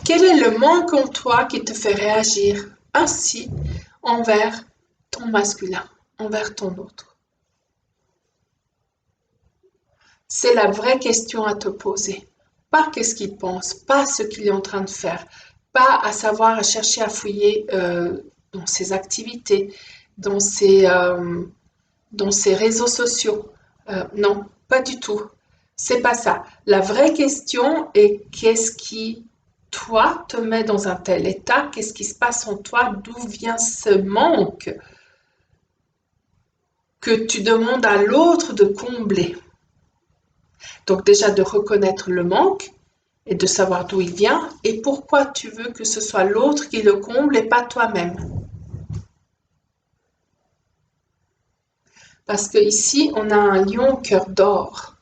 quel est le manque en toi qui te fait réagir ainsi envers ton masculin, envers ton autre? C'est la vraie question à te poser. Pas qu'est-ce qu'il pense, pas ce qu'il est en train de faire, pas à savoir à chercher à fouiller dans ses activités, dans dans ses réseaux sociaux. Non, pas du tout. C'est pas ça. La vraie question est qu'est-ce qui, toi, te met dans un tel état? Qu'est-ce qui se passe en toi? D'où vient ce manque que tu demandes à l'autre de combler? Donc déjà de reconnaître le manque et de savoir d'où il vient et pourquoi tu veux que ce soit l'autre qui le comble et pas toi-même. Parce que ici, on a un lion cœur d'or.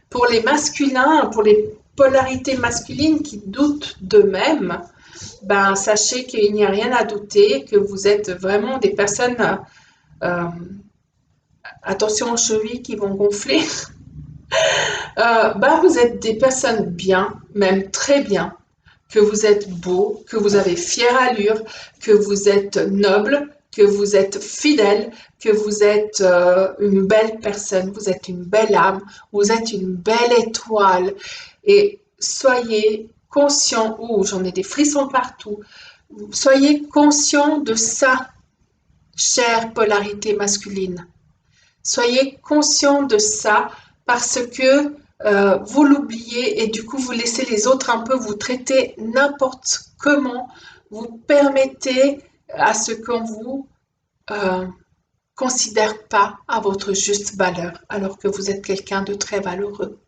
Pour les masculins, pour les polarités masculines qui doutent d'eux-mêmes, ben, sachez qu'il n'y a rien à douter, que vous êtes vraiment des personnes, euh, attention aux chevilles qui vont gonfler, ben, vous êtes des personnes bien, même très bien, que vous êtes beau, que vous avez fière allure, que vous êtes noble, que vous êtes fidèle, que vous êtes une belle personne, vous êtes une belle âme, vous êtes une belle étoile. Et soyez conscient, oh, j'en ai des frissons partout, soyez conscient de ça, chère polarité masculine. Soyez conscient de ça parce que vous l'oubliez et du coup vous laissez les autres un peu vous traiter n'importe comment. Vous permettez à ce qu'on vous euh, considère pas à votre juste valeur alors que vous êtes quelqu'un de très valeureux.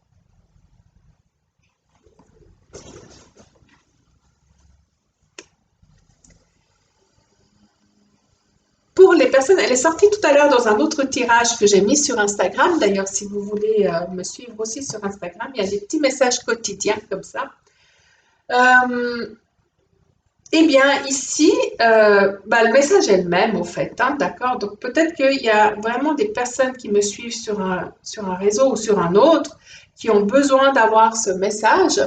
Pour les personnes, elle est sortie tout à l'heure dans un autre tirage que j'ai mis sur Instagram. D'ailleurs, si vous voulez me suivre aussi sur Instagram, il y a des petits messages quotidiens comme ça. Euh, Eh bien, ici, bah, le message est le même, au fait, hein, d'accord? Donc, peut-être qu'il y a vraiment des personnes qui me suivent sur un réseau ou sur un autre qui ont besoin d'avoir ce message.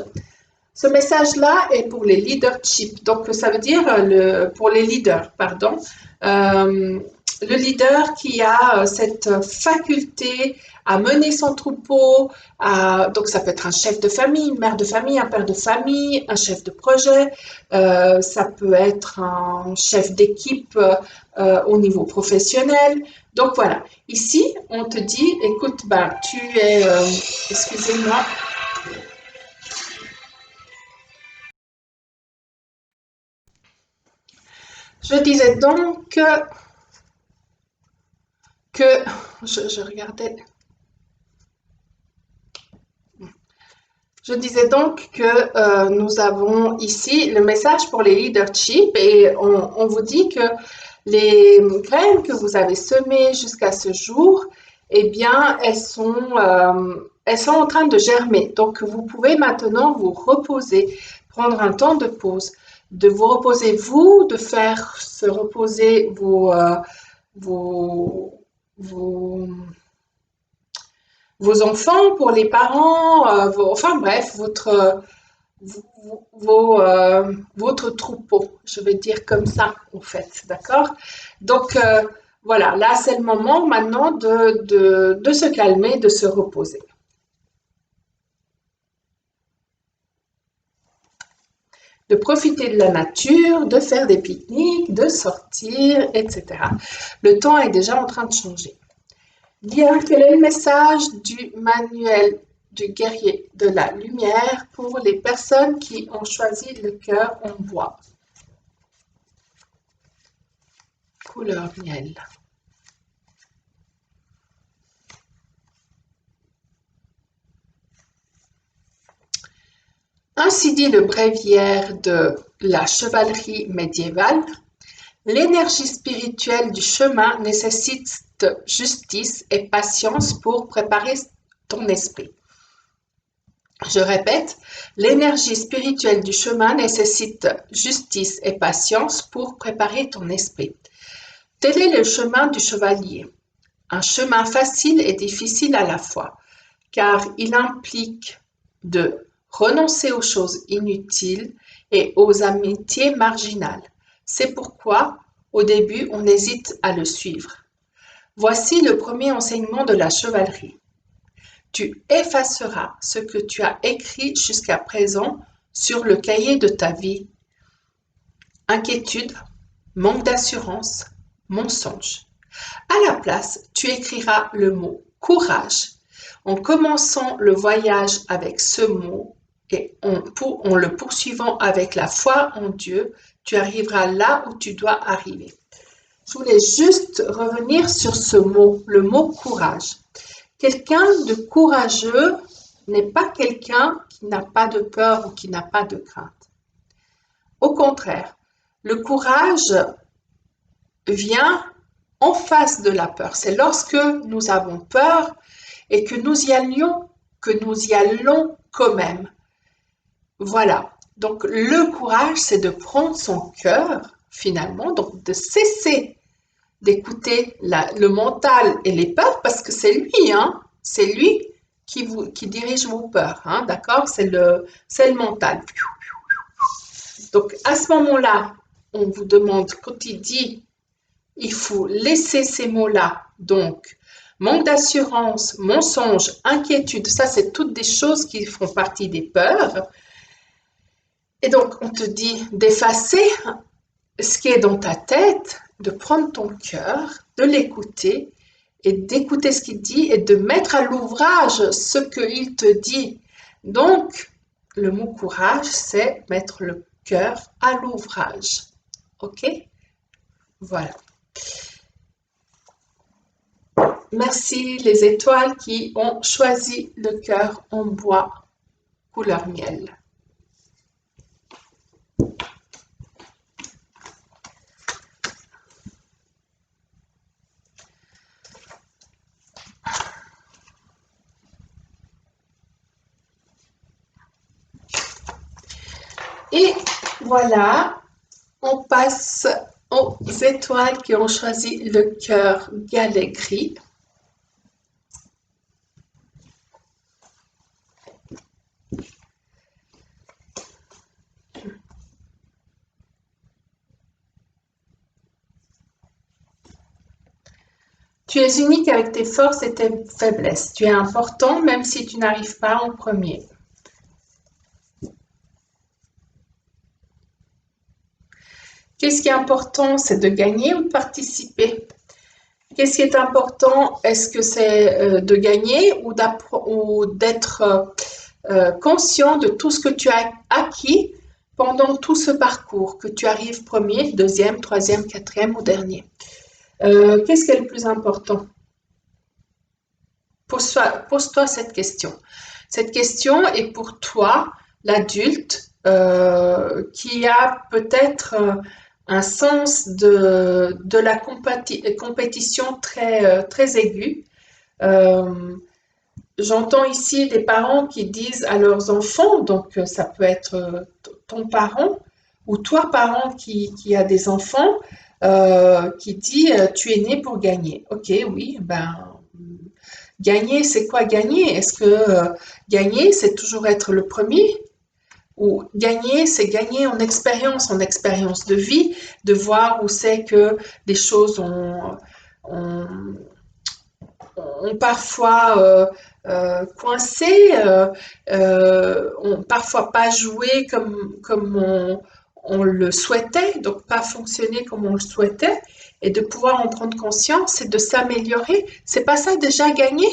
Ce message-là est pour les leaderships. Donc, ça veut dire pour les leaders, pardon. Euh, le leader qui a cette faculté à mener son troupeau, donc ça peut être un chef de famille, une mère de famille, un père de famille, un chef de projet, ça peut être un chef d'équipe au niveau professionnel. Donc voilà, ici on te dit, écoute, ben, tu es, excusez-moi, je disais donc que je regardais. Je disais donc que nous avons ici le message pour les leaderships et on vous dit que Les graines que vous avez semées jusqu'à ce jour, eh bien, elles sont en train de germer. Donc, vous pouvez maintenant vous reposer, prendre un temps de pause, de vous reposer vous, de faire se reposer vos, vos, vos enfants pour les parents, enfin bref, votre troupeau, je vais dire comme ça, en fait, d'accord? Donc, voilà, là, c'est le moment maintenant de se calmer, de se reposer. De profiter de la nature, de faire des pique-niques, de sortir, etc. Le temps est déjà en train de changer. Bien, quel est le message du manuel du guerrier de la lumière pour les personnes qui ont choisi le cœur en bois? Couleur miel. Ainsi dit le bréviaire de la chevalerie médiévale, l'énergie spirituelle du chemin nécessite justice et patience pour préparer ton esprit. Je répète, l'énergie spirituelle du chemin nécessite justice et patience pour préparer ton esprit. Tel est le chemin du chevalier, un chemin facile et difficile à la fois, car il implique de renoncer aux choses inutiles et aux amitiés marginales. C'est pourquoi, au début, on hésite à le suivre. Voici le premier enseignement de la chevalerie. Tu effaceras ce que tu as écrit jusqu'à présent sur le cahier de ta vie. Inquiétude, manque d'assurance, mensonge. À la place, tu écriras le mot courage. En commençant le voyage avec ce mot et en le poursuivant avec la foi en Dieu, tu arriveras là où tu dois arriver. Je voulais juste revenir sur ce mot, le mot courage. Quelqu'un de courageux n'est pas quelqu'un qui n'a pas de peur ou qui n'a pas de crainte. Au contraire, le courage vient en face de la peur. C'est lorsque nous avons peur et que nous y allons quand même. Voilà. Donc le courage, c'est de prendre son cœur, finalement, donc de cesser d'écouter le mental et les peurs, parce que c'est lui, hein, c'est lui qui dirige vos peurs, hein, d'accord? C'est le mental. Donc à ce moment-là, on vous demande, quand il dit, il faut laisser ces mots-là, donc manque d'assurance, mensonge, inquiétude, ça c'est toutes des choses qui font partie des peurs. Et donc on te dit d'effacer ce qui est dans ta tête, de prendre ton cœur, de l'écouter et d'écouter ce qu'il dit et de mettre à l'ouvrage ce qu'il te dit. Donc, le mot courage, c'est mettre le cœur à l'ouvrage. Ok? Voilà. Merci les étoiles qui ont choisi le cœur en bois couleur miel. Et voilà, on passe aux étoiles qui ont choisi le cœur galet gris. Tu es unique avec tes forces et tes faiblesses. Tu es important même si tu n'arrives pas en premier. Qu'est-ce qui est important? C'est de gagner ou de participer? Qu'est-ce qui est important? Est-ce que c'est de gagner ou d'être conscient de tout ce que tu as acquis pendant tout ce parcours, que tu arrives premier, deuxième, troisième, quatrième ou dernier? Qu'est-ce qui est le plus important? Pose-toi cette question. Cette question est pour toi, l'adulte, qui a peut-être un sens de la compétition très aigu. Euh, J'entends ici des parents qui disent à leurs enfants, donc ça peut être ton parent ou toi parent qui a des enfants, qui dit tu es né pour gagner. Ok, oui, ben gagner, c'est quoi gagner? Est-ce que gagner, c'est toujours être le premier? Ou gagner, c'est gagner en expérience de vie, de voir où c'est que les choses ont, ont parfois coincé, ont parfois pas joué comme on le souhaitait, donc pas fonctionné comme on le souhaitait, et de pouvoir en prendre conscience et de s'améliorer. C'est pas ça déjà gagner?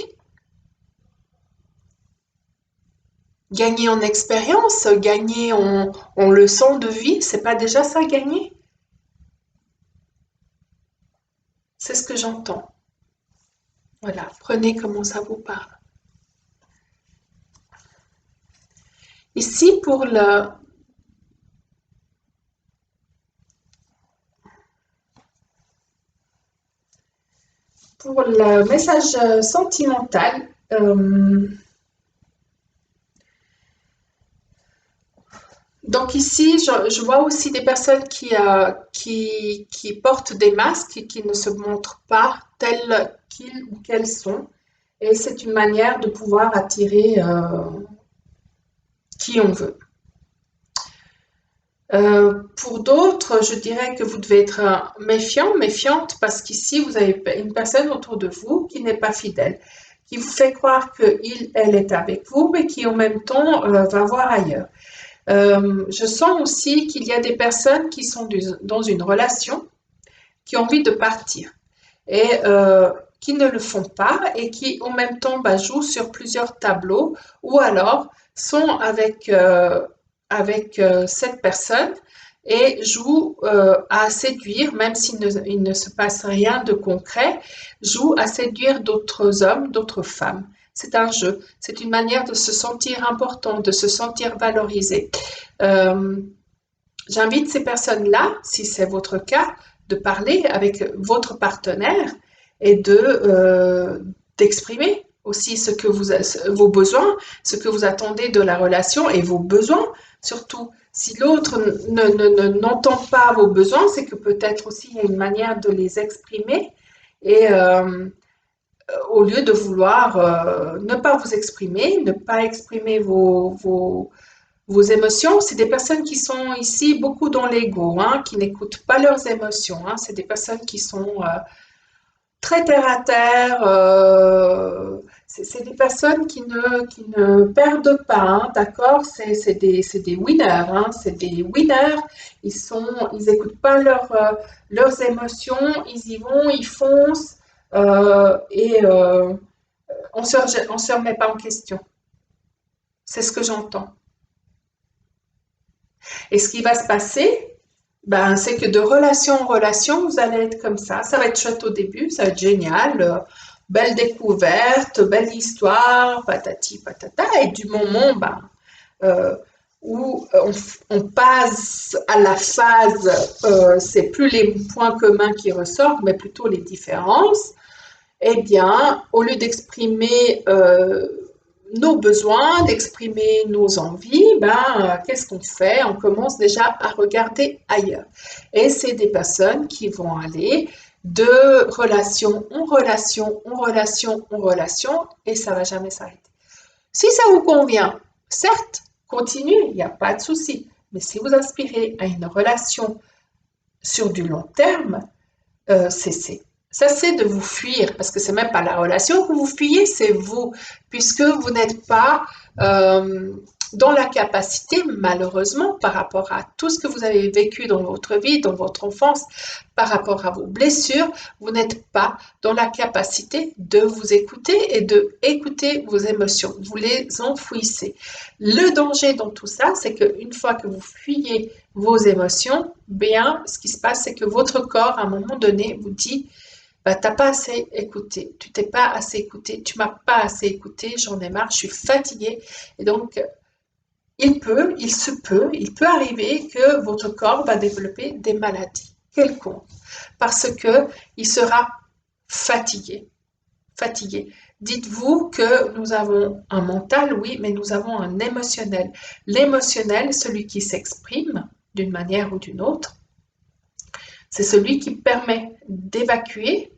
Gagner en expérience, gagner en leçon de vie, c'est pas déjà ça gagner? C'est ce que j'entends. Voilà, prenez comment ça vous parle. Ici, pour le message sentimental, donc ici, je vois aussi des personnes qui portent des masques et qui ne se montrent pas telles qu'ils ou qu'elles sont. Et c'est une manière de pouvoir attirer qui on veut. Pour d'autres, je dirais que vous devez être méfiant, méfiante, parce qu'ici, vous avez une personne autour de vous qui n'est pas fidèle, qui vous fait croire qu'il, elle est avec vous, mais qui en même temps va voir ailleurs. Je sens aussi qu'il y a des personnes qui sont dans une relation, qui ont envie de partir et qui ne le font pas et qui en même temps bah, jouent sur plusieurs tableaux ou alors sont avec cette personne et jouent à séduire, même il ne se passe rien de concret, jouent à séduire d'autres hommes, d'autres femmes. C'est un jeu, c'est une manière de se sentir important, de se sentir valorisé. Euh, J'invite ces personnes-là, si c'est votre cas, de parler avec votre partenaire et d'exprimer aussi vos besoins, ce que vous attendez de la relation et vos besoins. Surtout, si l'autre n'entend pas vos besoins, c'est que peut-être aussi il y a une manière de les exprimer et au lieu de vouloir ne pas vous exprimer, ne pas exprimer vos émotions, c'est des personnes qui sont ici beaucoup dans l'ego, hein, qui n'écoutent pas leurs émotions. Hein. C'est des personnes qui sont très terre à terre. C'est des personnes qui ne perdent pas, hein, d'accord? C'est des winners, hein, c'est des winners. Ils n'écoutent pas leurs émotions, ils y vont, ils foncent et on se remet pas en question. C'est ce que j'entends. Et ce qui va se passer, ben, c'est que de relation en relation, vous allez être comme ça. Ça va être chouette au début, ça va être génial. Belle découverte, belle histoire, patati patata. Et du moment ben, euh, où on passe à la phase, c'est plus les points communs qui ressortent, mais plutôt les différences, eh bien, au lieu d'exprimer nos besoins, d'exprimer nos envies, ben, qu'est-ce qu'on fait? On commence déjà à regarder ailleurs. Et c'est des personnes qui vont aller de relation en relation, en relation, en relation, et ça va jamais s'arrêter. Si ça vous convient, certes, continuez, il n'y a pas de souci. Mais si vous aspirez à une relation sur du long terme, cessez. Cessez de vous fuir, parce que c'est même pas la relation que vous fuyez, c'est vous, puisque vous n'êtes pas euh, dans la capacité, malheureusement, par rapport à tout ce que vous avez vécu dans votre vie, dans votre enfance, par rapport à vos blessures, vous n'êtes pas dans la capacité de vous écouter et de écouter vos émotions. Vous les enfouissez. Le danger dans tout ça, c'est qu'une fois que vous fuyez vos émotions, bien, ce qui se passe, c'est que votre corps, à un moment donné, vous dit, bah, t'as pas assez écouté, tu t'es pas assez écouté, tu m'as pas assez écouté, j'en ai marre, je suis fatiguée. Et donc, il peut arriver que votre corps va développer des maladies quelconques parce que il sera fatigué. Fatigué. Dites-vous que nous avons un mental, oui, mais nous avons un émotionnel. L'émotionnel, celui qui s'exprime d'une manière ou d'une autre, c'est celui qui permet d'évacuer,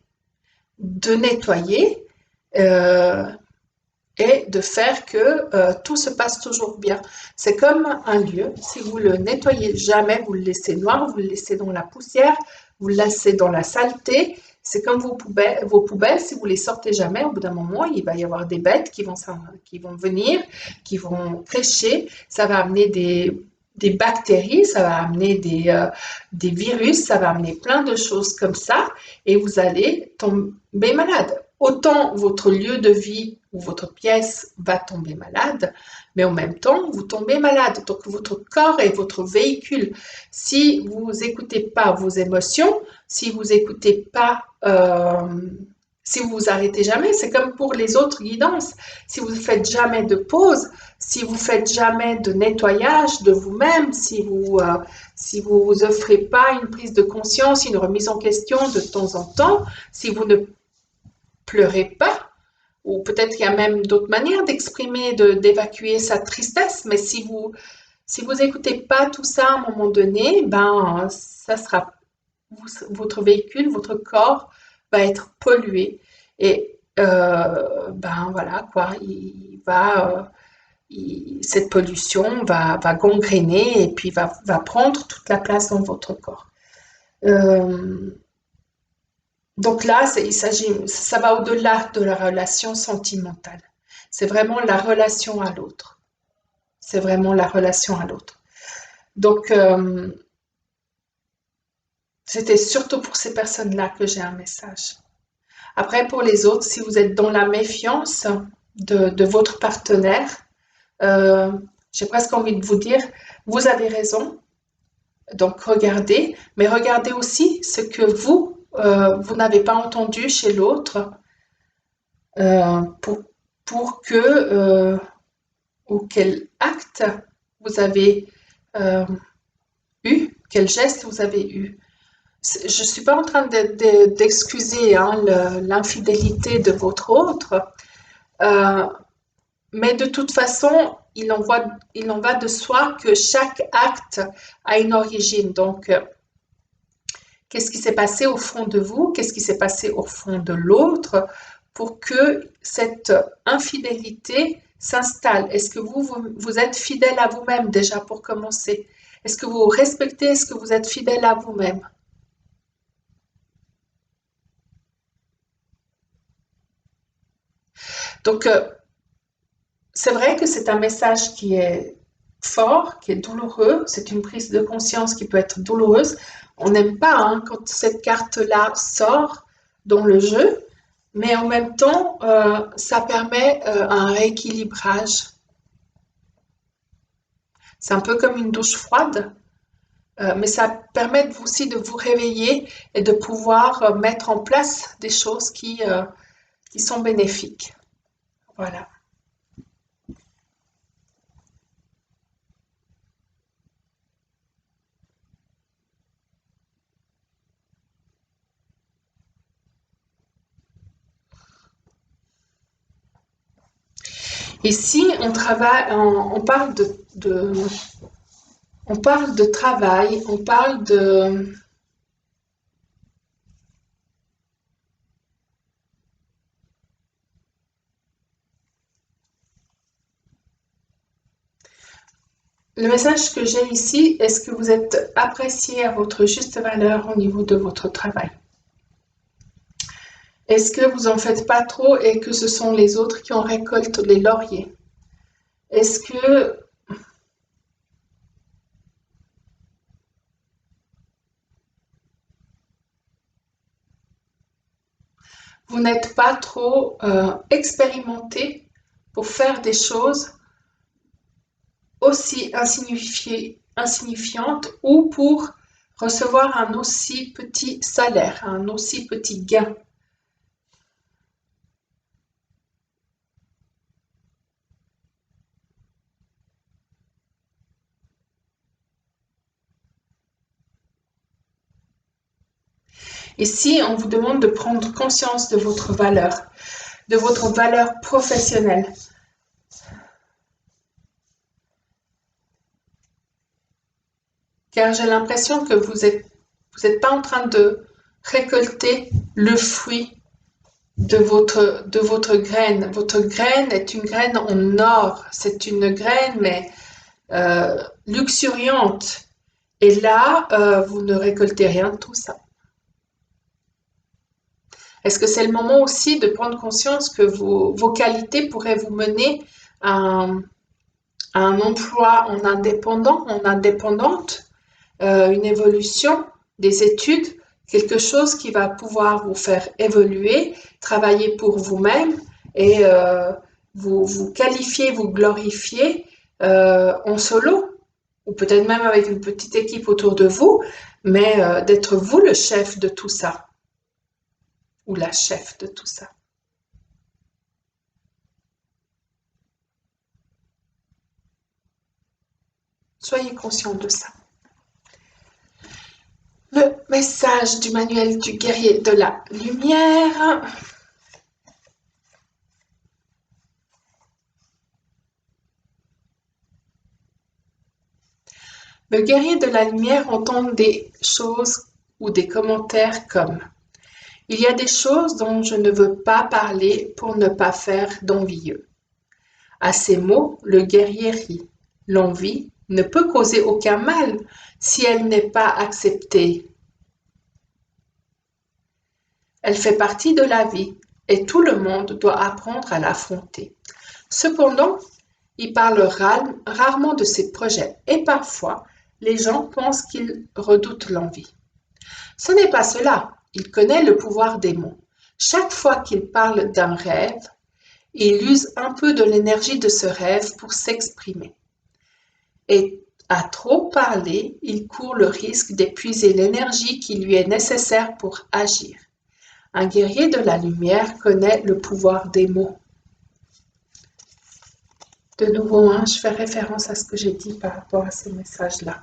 de nettoyer euh, et de faire que tout se passe toujours bien. C'est comme un lieu, si vous le nettoyez jamais, vous le laissez noir, vous le laissez dans la poussière, vous le laissez dans la saleté, c'est comme vos poubelles, si vous les sortez jamais, au bout d'un moment, il va y avoir des bêtes qui vont venir, qui vont crécher, ça va amener des bactéries, ça va amener des virus, ça va amener plein de choses comme ça, et vous allez tomber malade. Autant votre lieu de vie ou votre pièce va tomber malade, mais en même temps, vous tombez malade. Donc, votre corps est votre véhicule. Si vous n'écoutez pas vos émotions, si vous écoutez pas, si vous vous arrêtez jamais, c'est comme pour les autres guidances. Si vous ne faites jamais de pause, si vous faites jamais de nettoyage de vous-même, si vous offrez pas une prise de conscience, une remise en question de temps en temps, si vous ne pleurez pas, ou peut-être qu'il y a même d'autres manières d'exprimer, d'évacuer sa tristesse, mais si vous écoutez pas tout ça à un moment donné, ben, ça sera, votre véhicule, votre corps va être pollué. Et, ben voilà, quoi, cette pollution va gangréner et puis va prendre toute la place dans votre corps. Euh, donc là, ça va au-delà de la relation sentimentale. C'est vraiment la relation à l'autre. C'est vraiment la relation à l'autre. Donc, c'était surtout pour ces personnes-là que j'ai un message. Après, pour les autres, si vous êtes dans la méfiance de votre partenaire, euh, j'ai presque envie de vous dire, vous avez raison, donc regardez, mais regardez aussi ce que vous n'avez pas entendu chez l'autre euh, pour, pour que, ou quel acte vous avez euh, eu, quel geste vous avez eu. Je ne suis pas en train d'excuser hein, l'infidélité de votre autre, euh, mais de toute façon, il en va de soi que chaque acte a une origine. Donc, qu'est-ce qui s'est passé au fond de vous? Qu'est-ce qui s'est passé au fond de l'autre pour que cette infidélité s'installe? Est-ce que vous êtes fidèle à vous-même déjà pour commencer? Est-ce que vous respectez? Est-ce que vous êtes fidèle à vous-même? Donc, c'est vrai que c'est un message qui est fort, qui est douloureux. C'est une prise de conscience qui peut être douloureuse. On n'aime pas hein, quand cette carte-là sort dans le jeu, mais en même temps, ça permet un rééquilibrage. C'est un peu comme une douche froide, mais ça permet aussi de vous réveiller et de pouvoir mettre en place des choses qui sont bénéfiques. Voilà. Ici, on travaille, on parle de travail, on parle de... Le message que j'ai ici, est-ce que vous êtes apprécié à votre juste valeur au niveau de votre travail? Est-ce que vous en faites pas trop et que ce sont les autres qui en récoltent les lauriers? Est-ce que vous n'êtes pas trop expérimenté pour faire des choses aussi insignifiantes ou pour recevoir un aussi petit salaire, un aussi petit gain? Ici, on vous demande de prendre conscience de votre valeur professionnelle. Car j'ai l'impression que vous êtes pas en train de récolter le fruit de votre graine. Votre graine est une graine en or. C'est une graine, mais luxuriante. Et là, vous ne récoltez rien de tout ça. Est-ce que c'est le moment aussi de prendre conscience que vos qualités pourraient vous mener à un emploi en indépendant, en indépendante, une évolution des études, quelque chose qui va pouvoir vous faire évoluer, travailler pour vous-même et vous qualifier, vous glorifier en solo ou peut-être même avec une petite équipe autour de vous, mais d'être vous le chef de tout ça ou la chef de tout ça. Soyez conscient de ça. Le message du manuel du guerrier de la lumière. Le guerrier de la lumière entend des choses ou des commentaires comme « Il y a des choses dont je ne veux pas parler pour ne pas faire d'envieux. » À ces mots, le guerrier rit. L'envie ne peut causer aucun mal si elle n'est pas acceptée. Elle fait partie de la vie et tout le monde doit apprendre à l'affronter. Cependant, il parle rarement de ses projets et parfois, les gens pensent qu'il redoute l'envie. Ce n'est pas cela, il connaît le pouvoir des mots. Chaque fois qu'il parle d'un rêve, il use un peu de l'énergie de ce rêve pour s'exprimer. Et à trop parler, il court le risque d'épuiser l'énergie qui lui est nécessaire pour agir. Un guerrier de la lumière connaît le pouvoir des mots. De nouveau, je fais référence à ce que j'ai dit par rapport à ces messages-là.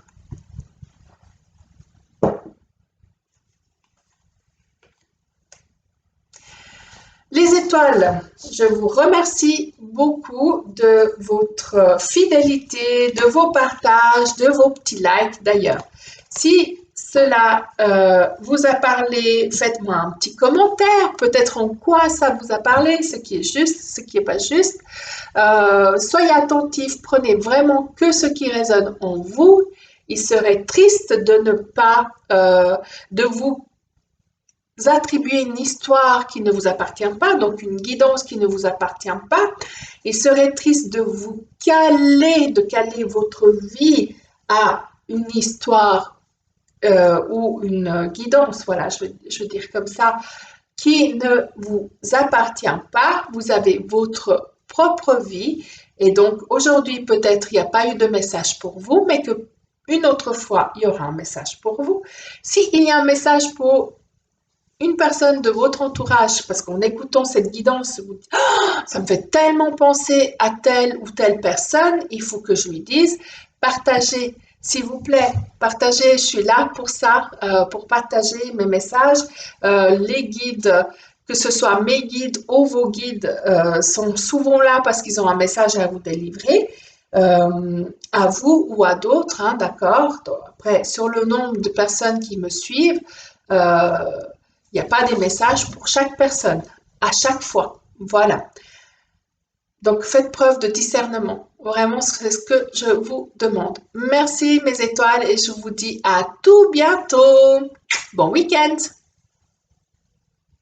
Les étoiles, je vous remercie beaucoup de votre fidélité, de vos partages, de vos petits likes d'ailleurs. Si cela vous a parlé, faites-moi un petit commentaire, peut-être en quoi ça vous a parlé, ce qui est juste, ce qui n'est pas juste. Soyez attentifs, prenez vraiment que ce qui résonne en vous. Il serait triste de ne pas, de vous attribuer une histoire qui ne vous appartient pas, donc une guidance qui ne vous appartient pas. Il serait triste de vous de caler votre vie à une histoire ou une guidance, voilà, je veux dire comme ça, qui ne vous appartient pas. Vous avez votre propre vie et donc aujourd'hui peut-être il n'y a pas eu de message pour vous, mais que une autre fois il y aura un message pour vous. S'il y a un message pour une personne de votre entourage, parce qu'en écoutant cette guidance, vous dites oh, ça me fait tellement penser à telle ou telle personne, il faut que je lui dise, partagez, s'il vous plaît, partagez, je suis là pour ça, pour partager mes messages, les guides, que ce soit mes guides ou vos guides, sont souvent là parce qu'ils ont un message à vous délivrer, à vous ou à d'autres, hein, d'accord. Après, sur le nombre de personnes qui me suivent, il n'y a pas des messages pour chaque personne, à chaque fois. Voilà. Donc, faites preuve de discernement. Vraiment, c'est ce que je vous demande. Merci mes étoiles et je vous dis à tout bientôt. Bon week-end!